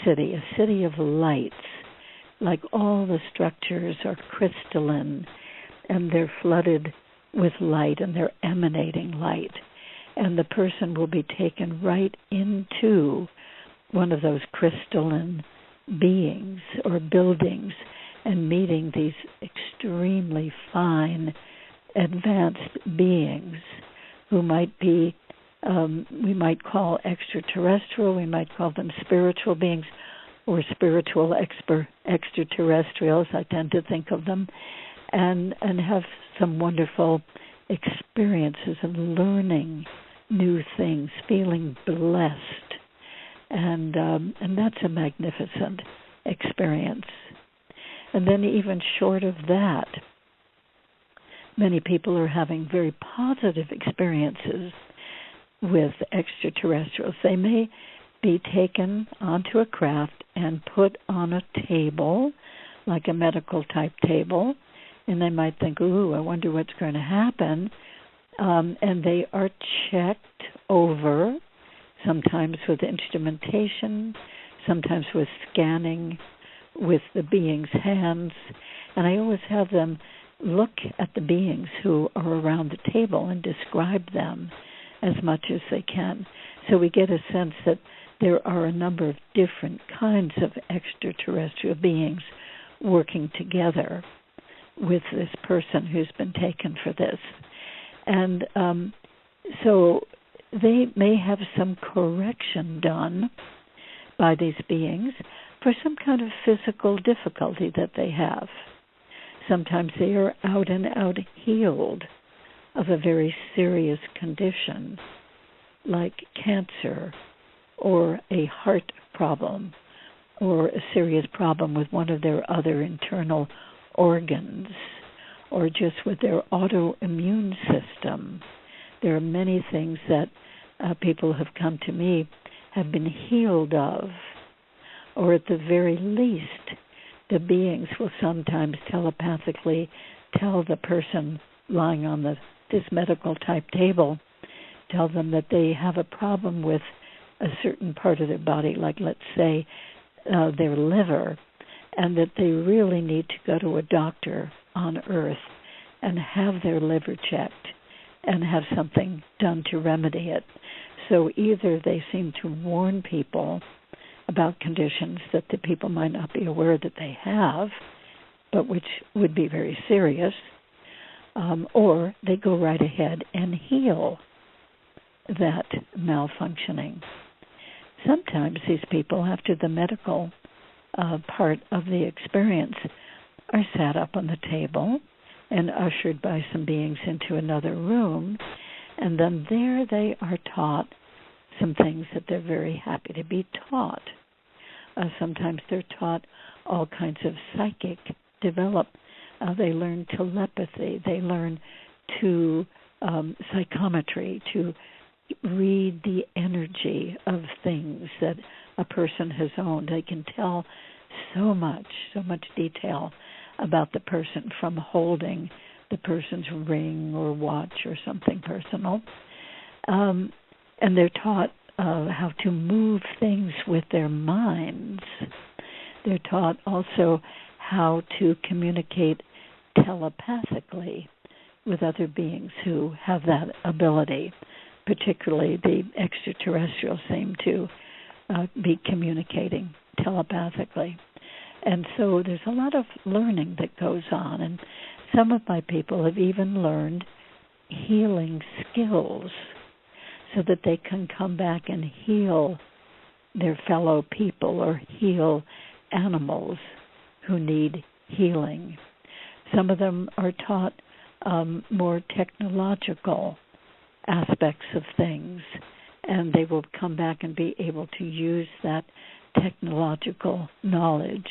city, a city of lights. Like all the structures are crystalline, and they're flooded with light, and they're emanating light. And the person will be taken right into one of those crystalline beings or buildings and meeting these extremely fine, advanced beings who might be, we might call extraterrestrial, we might call them spiritual beings, or spiritual extraterrestrials, I tend to think of them, and have some wonderful experiences of learning new things, feeling blessed, and that's a magnificent experience. And then even short of that, many people are having very positive experiences with extraterrestrials. They may be taken onto a craft and put on a table, like a medical type table, and they might think, ooh, I wonder what's going to happen. And they are checked over, sometimes with instrumentation, sometimes with scanning with the being's hands. And I always have them look at the beings who are around the table and describe them as much as they can. So we get a sense that there are a number of different kinds of extraterrestrial beings working together with this person who's been taken for this. And so they may have some correction done by these beings for some kind of physical difficulty that they have. Sometimes they are out and out healed of a very serious condition, like cancer or a heart problem or a serious problem with one of their other internal organs, or just with their autoimmune system. There are many things that people have come to me have been healed of, or at the very least, the beings will sometimes telepathically tell the person lying on this medical type table, tell them that they have a problem with a certain part of their body, like let's say their liver, and that they really need to go to a doctor on Earth and have their liver checked and have something done to remedy it. So either they seem to warn people about conditions that the people might not be aware that they have, but which would be very serious, or they go right ahead and heal that malfunctioning. Sometimes these people, after the medical part of the experience, are sat up on the table and ushered by some beings into another room, and then there they are taught some things that they're very happy to be taught. Sometimes they're taught all kinds of psychic develop. They learn telepathy. They learn to psychometry, to read the energy of things that a person has owned. They can tell so much detail about the person from holding the person's ring or watch or something personal. And they're taught how to move things with their minds. They're taught also how to communicate telepathically with other beings who have that ability. Particularly the extraterrestrials seem to be communicating telepathically. And so there's a lot of learning that goes on. And some of my people have even learned healing skills so that they can come back and heal their fellow people or heal animals who need healing. Some of them are taught more technological aspects of things, and they will come back and be able to use that technological knowledge.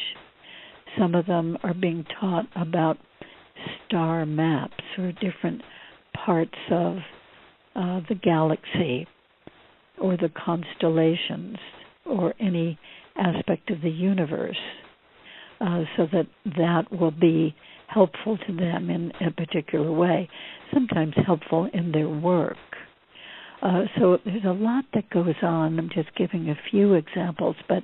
Some of them are being taught about star maps or different parts of the galaxy or the constellations or any aspect of the universe, so that will be helpful to them in a particular way, sometimes helpful in their work. So there's a lot that goes on. I'm just giving a few examples, but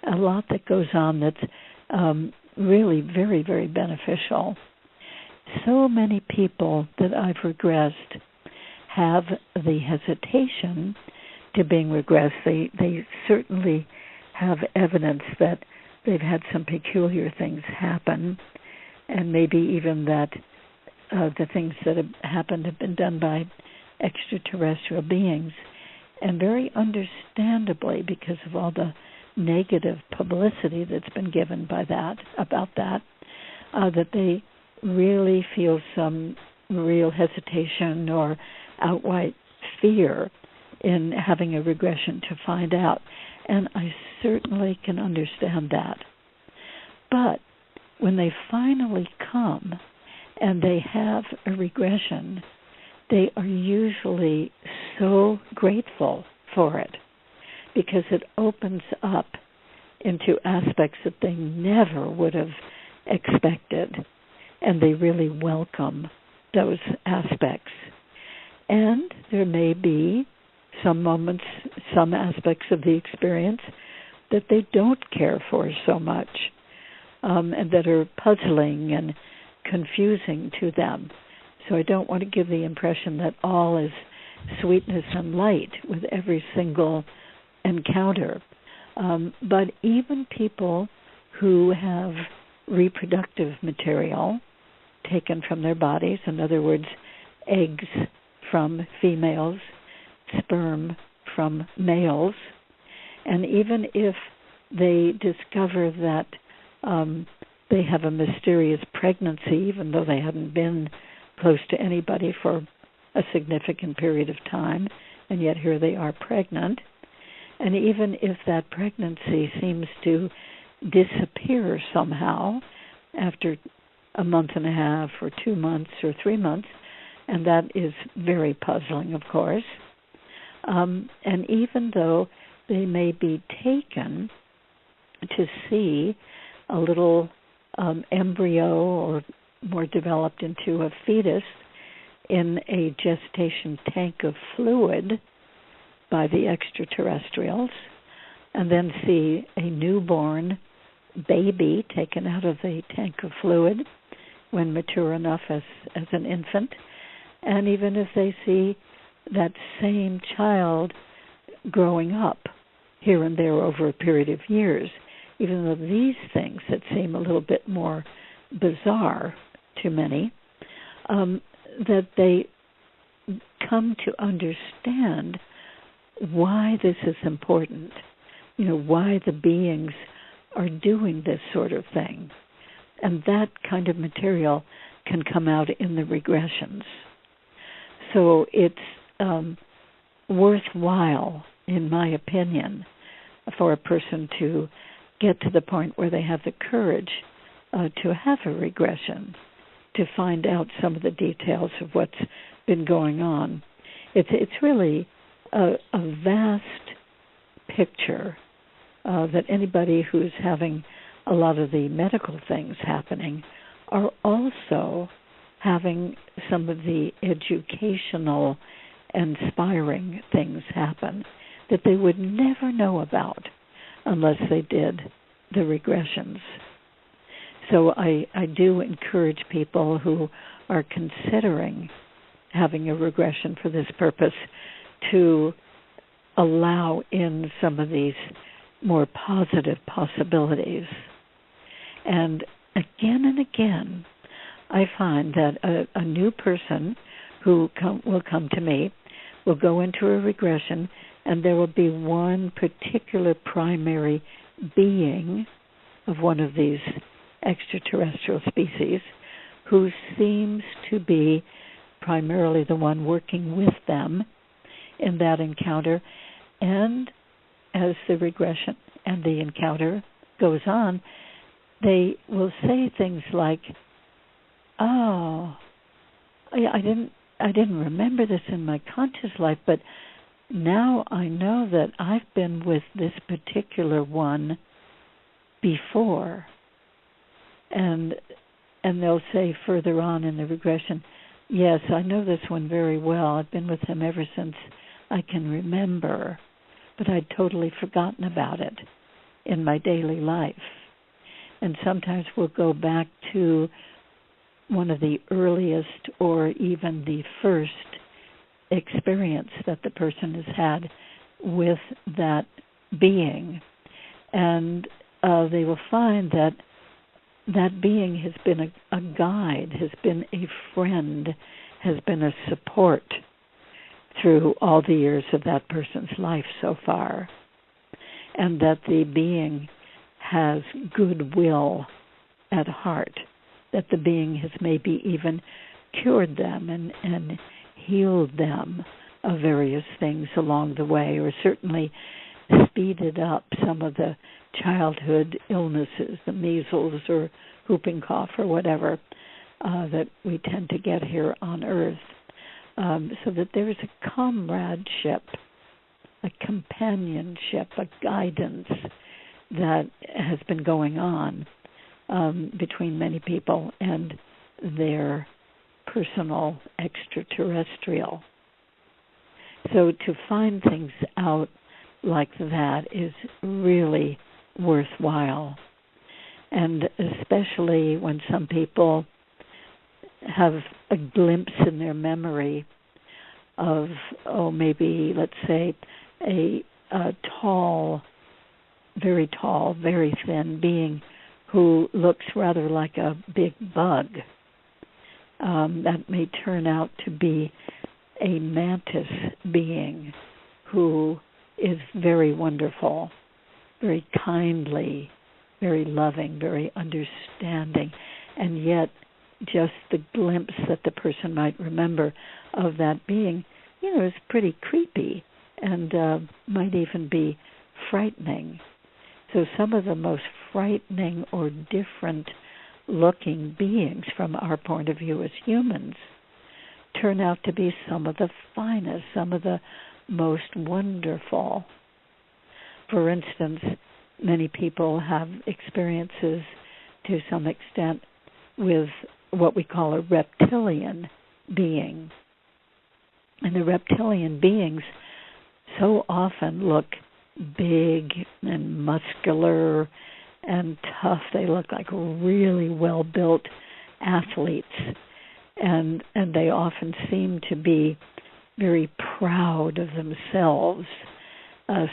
a lot that goes on that's really very, very beneficial. So many people that I've regressed have the hesitation to being regressed. They certainly have evidence that they've had some peculiar things happen, and maybe even that the things that have happened have been done by extraterrestrial beings. And very understandably, because of all the negative publicity that's been given by about that they really feel some real hesitation or outright fear in having a regression to find out. And I certainly can understand that. But when they finally come and they have a regression, they are usually so grateful for it. because it opens up into aspects that they never would have expected, and they really welcome those aspects. And there may be some moments, some aspects of the experience that they don't care for so much, and that are puzzling and confusing to them. So I don't want to give the impression that all is sweetness and light with every single encounter. But even people who have reproductive material taken from their bodies, in other words, eggs from females, sperm from males, and even if they discover that they have a mysterious pregnancy, even though they hadn't been close to anybody for a significant period of time, and yet here they are pregnant, and even if that pregnancy seems to disappear somehow after a month and a half or 2 months or 3 months, and that is very puzzling, of course, and even though they may be taken to see a little embryo or more developed into a fetus in a gestation tank of fluid by the extraterrestrials, and then see a newborn baby taken out of the tank of fluid when mature enough as an infant, and even if they see that same child growing up here and there over a period of years, even though these things that seem a little bit more bizarre to many, that they come to understand why this is important, why the beings are doing this sort of thing. And that kind of material can come out in the regressions. So it's worthwhile, in my opinion, for a person to get to the point where they have the courage to have a regression, to find out some of the details of what's been going on. It's really a vast picture that anybody who's having a lot of the medical things happening are also having some of the educational, inspiring things happen that they would never know about unless they did the regressions. So I do encourage people who are considering having a regression for this purpose to allow in some of these more positive possibilities. And again, I find that a new person who will come to me will go into a regression, and there will be one particular primary being of one of these extraterrestrial species who seems to be primarily the one working with them in that encounter. And as the regression and the encounter goes on, they will say things like, "Oh, I didn't remember this in my conscious life, but now I know that I've been with this particular one before." And they'll say further on in the regression, "Yes, I know this one very well. I've been with him ever since I can remember, but I'd totally forgotten about it in my daily life." And sometimes we'll go back to one of the earliest or even the first experience that the person has had with that being. And they will find that that being has been a guide, has been a friend, has been a support through all the years of that person's life so far. And that the being has goodwill at heart, that the being has maybe even cured them and healed them of various things along the way, or certainly speeded up some of the childhood illnesses, the measles or whooping cough or whatever that we tend to get here on Earth, so that there is a comradeship a companionship, a guidance that has been going on between many people and their personal extraterrestrial. So to find things out like that is really worthwhile. And especially when some people have a glimpse in their memory of, maybe, let's say, a tall, very thin being who looks rather like a big bug. That may turn out to be a mantis being who is very wonderful, very kindly, very loving, very understanding, and yet just the glimpse that the person might remember of that being, is pretty creepy and might even be frightening. So some of the most frightening or different looking beings from our point of view as humans turn out to be some of the finest, some of the most wonderful. For instance, many people have experiences to some extent with what we call a reptilian being. And the reptilian beings so often look big and muscular and tough. They look like really well-built athletes. And they often seem to be very proud of themselves.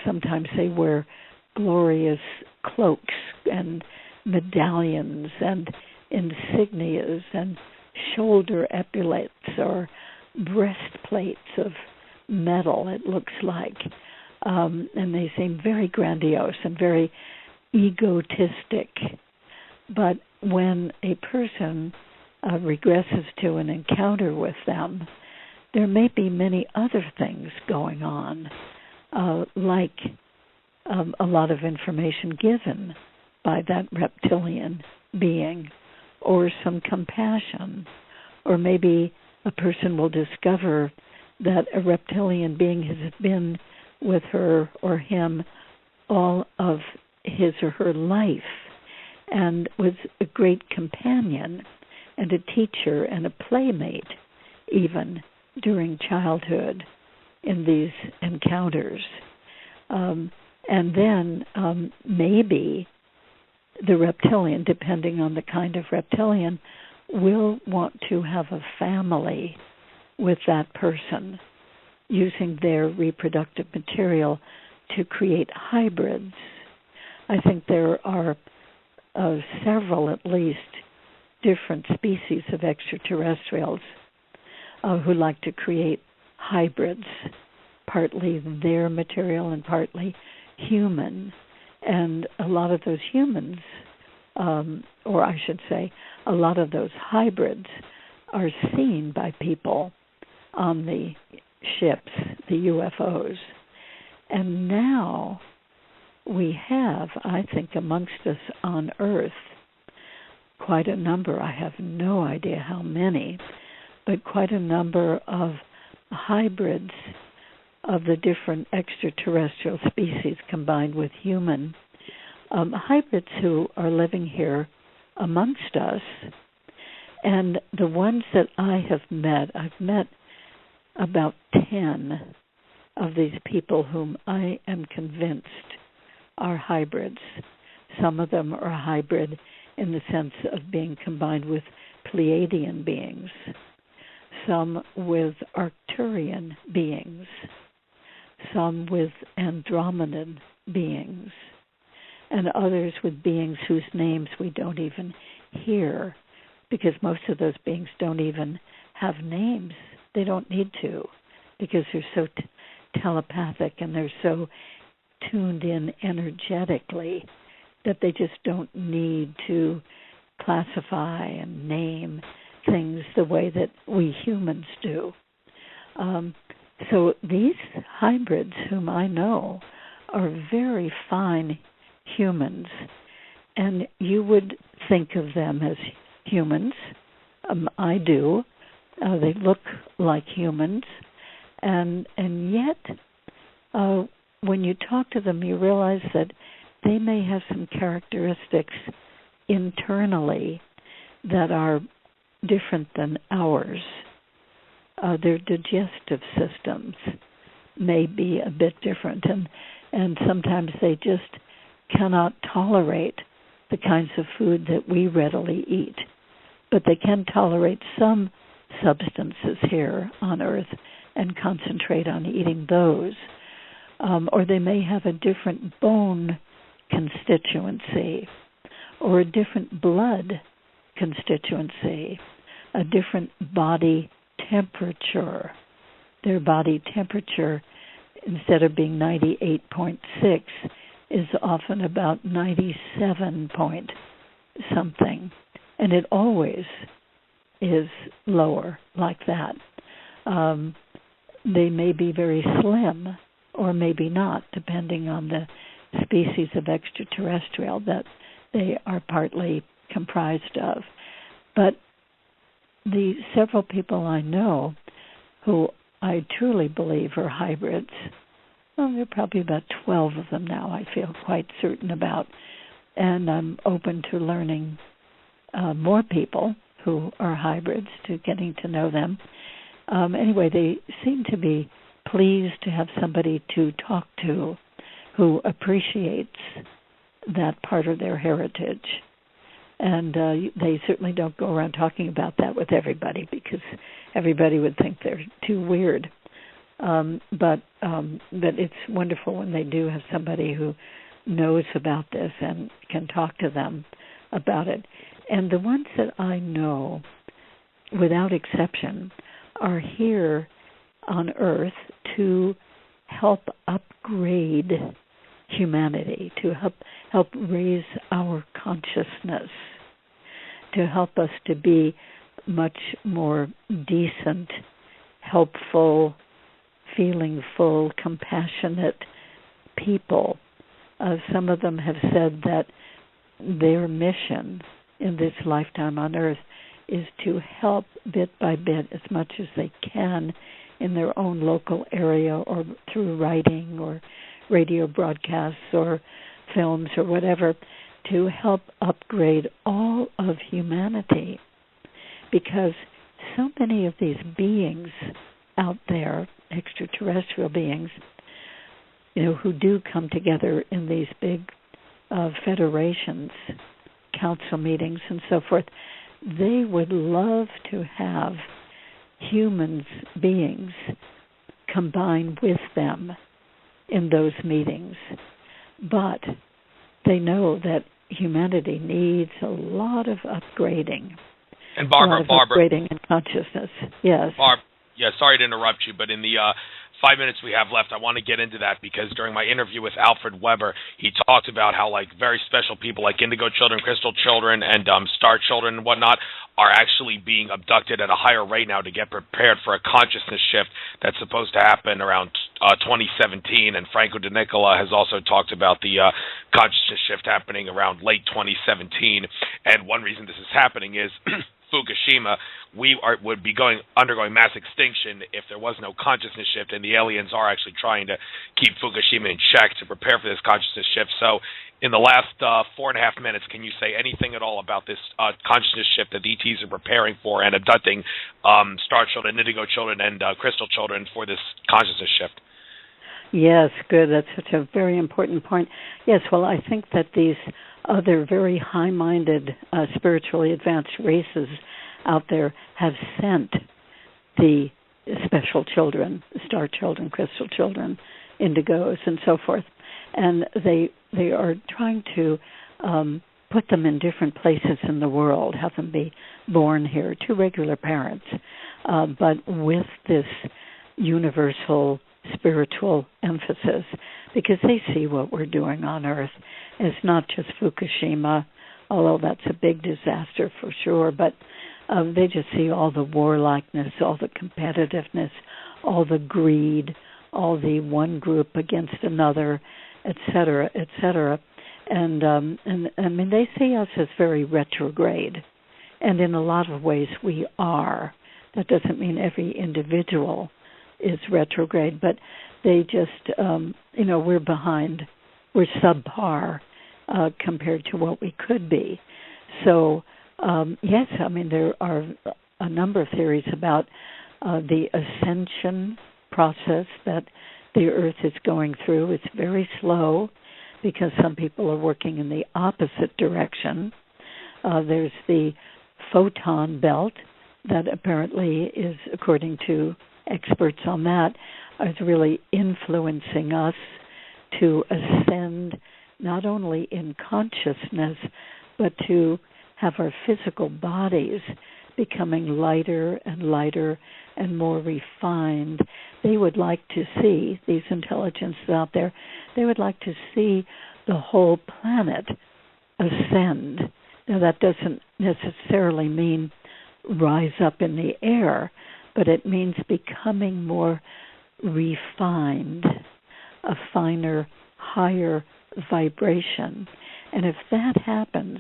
Sometimes they wear glorious cloaks and medallions and insignias and shoulder epaulets or breastplates of metal, it looks like. And they seem very grandiose and very egotistic. But when a person regresses to an encounter with them, there may be many other things going on, like a lot of information given by that reptilian being, or some compassion, or maybe a person will discover that a reptilian being has been with her or him all of his or her life and was a great companion and a teacher and a playmate even during childhood in these encounters. And then maybe the reptilian, depending on the kind of reptilian, will want to have a family with that person, using their reproductive material to create hybrids. I think there are several, at least, different species of extraterrestrials who like to create hybrids, partly their material and partly human. And a lot of those humans, or I should say, a lot of those hybrids are seen by people on the ships, the UFOs. And now we have, I think, amongst us on Earth, quite a number, I have no idea how many, but quite a number of hybrids of the different extraterrestrial species combined with human, hybrids who are living here amongst us. And the ones that I have met, I've met about 10 of these people whom I am convinced are hybrids. Some of them are hybrid in the sense of being combined with Pleiadian beings, some with Arcturian beings, some with Andromedan beings, and others with beings whose names we don't even hear, because most of those beings don't even have names. They don't need to, because they're so telepathic and they're so tuned in energetically that they just don't need to classify and name things the way that we humans do. So these hybrids, whom I know, are very fine humans, and you would think of them as humans. I do. They look like humans, and yet when you talk to them, you realize that they may have some characteristics internally that are different than ours. Their digestive systems may be a bit different, and sometimes they just cannot tolerate the kinds of food that we readily eat. But they can tolerate some substances here on Earth and concentrate on eating those. Or they may have a different bone constituency, or a different blood constituency, a different body temperature. Their body temperature, instead of being 98.6, is often about 97 point something. And it always is lower like that. They may be very slim or maybe not, depending on the species of extraterrestrial that they are partly comprised of. But the several people I know who I truly believe are hybrids, well, there are probably about 12 of them now I feel quite certain about, and I'm open to learning more people who are hybrids, to getting to know them. Anyway, they seem to be pleased to have somebody to talk to who appreciates that part of their heritage. And they certainly don't go around talking about that with everybody, because everybody would think they're too weird. But it's wonderful when they do have somebody who knows about this and can talk to them about it. And the ones that I know, without exception, are here on Earth to help upgrade humanity, to help raise our consciousness, to help us to be much more decent, helpful, feeling full, compassionate people. Some of them have said that their mission in this lifetime on Earth is to help bit by bit, as much as they can, in their own local area or through writing or radio broadcasts or films or whatever, to help upgrade all of humanity. Because so many of these beings out there, extraterrestrial beings, who do come together in these big federations, council meetings and so forth, they would love to have humans, beings, combine with them in those meetings. But they know that humanity needs a lot of upgrading. And Barbara, upgrading in consciousness. Yes. Sorry to interrupt you, but in the 5 minutes we have left, I want to get into that, because during my interview with Alfred Weber, he talked about how very special people like indigo children, crystal children, and star children and whatnot are actually being abducted at a higher rate now to get prepared for a consciousness shift that's supposed to happen around 2017. And Franco De Nicola has also talked about the consciousness shift happening around late 2017. And one reason this is happening is Fukushima, would be undergoing mass extinction if there was no consciousness shift, and the aliens are actually trying to keep Fukushima in check to prepare for this consciousness shift. So in the last 4.5 minutes, can you say anything at all about this consciousness shift that the ETs are preparing for and abducting star children, indigo children, and crystal children for this consciousness shift? Yes, good. That's such a very important point. Yes, well, I think that these other very high-minded, spiritually advanced races out there have sent the special children, star children, crystal children, indigos, and so forth. And they are trying to put them in different places in the world, have them be born here to regular parents, but with this universal spiritual emphasis, because they see what we're doing on Earth as not just Fukushima, although that's a big disaster for sure, but they just see all the warlikeness, all the competitiveness, all the greed, all the one group against another, et cetera, et cetera. And I mean, they see us as very retrograde, and in a lot of ways we are. That doesn't mean every individual is retrograde, but They just, we're behind. We're subpar compared to what we could be. So, yes, there are a number of theories about the ascension process that the Earth is going through. It's very slow because some people are working in the opposite direction. There's the photon belt that apparently is, according to experts on that, is really influencing us to ascend not only in consciousness, but to have our physical bodies becoming lighter and lighter and more refined. They would like to see, these intelligences out there, they would like to see the whole planet ascend. Now, that doesn't necessarily mean rise up in the air, but it means becoming more refined, a finer, higher vibration. And if that happens,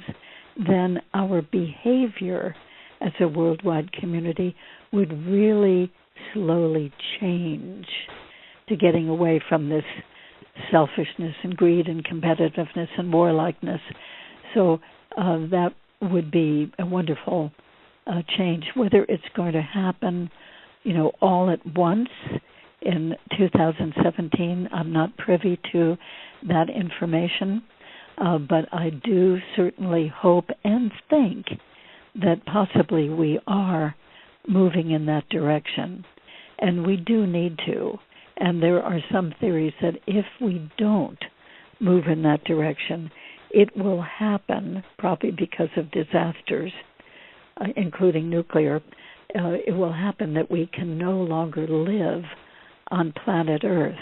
then our behavior as a worldwide community would really slowly change to getting away from this selfishness and greed and competitiveness and warlikeness. So that would be a wonderful change. Whether it's going to happen, all at once in 2017, I'm not privy to that information, but I do certainly hope and think that possibly we are moving in that direction. And we do need to. And there are some theories that if we don't move in that direction, it will happen, probably because of disasters, including nuclear. It will happen that we can no longer live on planet Earth.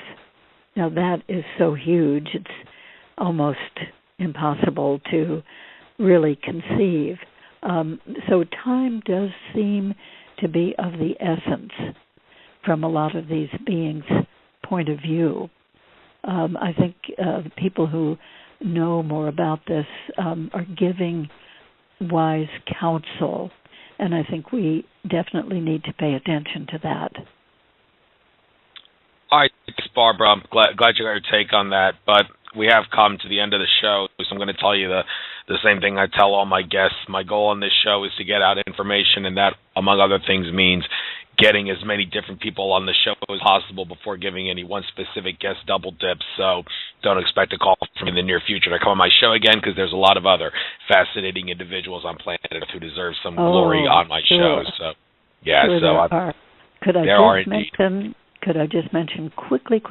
Now, that is so huge, it's almost impossible to really conceive. So time does seem to be of the essence from a lot of these beings' point of view. I think the people who know more about this are giving wise counsel, and I think we definitely need to pay attention to that. All right, thanks, Barbara. I'm glad you got your take on that, but we have come to the end of the show, so I'm going to tell you the same thing I tell all my guests. My goal on this show is to get out information, and that, among other things, means getting as many different people on the show as possible before giving any one specific guest double dips. So don't expect a call from me in the near future to come on my show again, because there's a lot of other fascinating individuals on planet Earth who deserve some glory on my show. So, yeah, sure, so Could I just mention quickly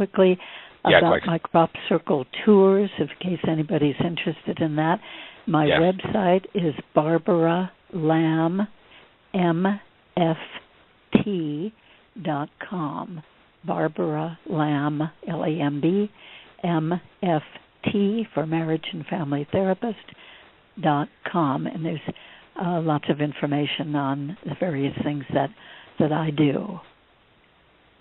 about my crop circle tours, in case anybody's interested in that? My website is barbaralambt.com. Barbara Lamb, Lamb, MFT for Marriage and Family Therapist.com. And there's lots of information on the various things that I do.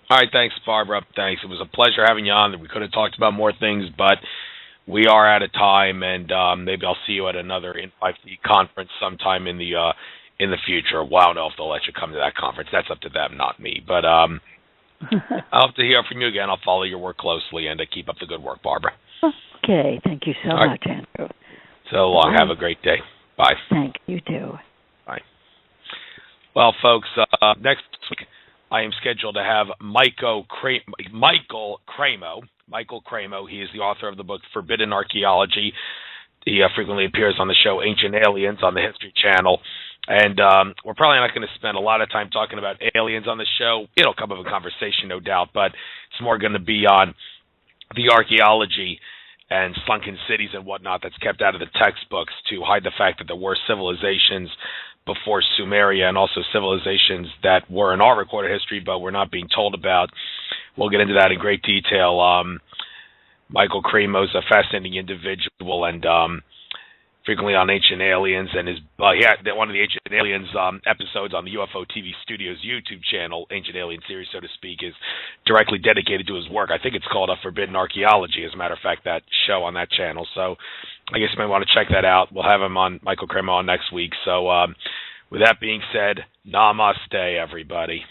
All right, thanks, Barbara. Thanks. It was a pleasure having you on. We could have talked about more things, but we are out of time, and maybe I'll see you at another In5D conference sometime in the future. Well, I don't know if they'll let you come to that conference. That's up to them, not me. But I'll have to hear from you again. I'll follow your work closely, and keep up the good work, Barbara. Okay. Thank you so much, Andrew. So long. Have a great day. Bye. Thank you, too. Bye. Well, folks, next week, I am scheduled to have Michael Cremo. Michael Cremo, he is the author of the book Forbidden Archaeology. He frequently appears on the show Ancient Aliens on the History Channel. And we're probably not going to spend a lot of time talking about aliens on the show. It'll come up in conversation, no doubt, but it's more going to be on the archaeology and sunken cities and whatnot that's kept out of the textbooks to hide the fact that there were civilizations before Sumeria, and also civilizations that were in our recorded history but we're not being told about. We'll get into that in great detail. Michael Cremo's a fascinating individual, and frequently on Ancient Aliens, and he had one of the Ancient Aliens episodes on the UFO TV Studios YouTube channel, Ancient Alien series, so to speak, is directly dedicated to his work. I think it's called Forbidden Archaeology, as a matter of fact, that show on that channel. So I guess you might want to check that out. We'll have him on, Michael Cremo, on next week. So with that being said, namaste, everybody.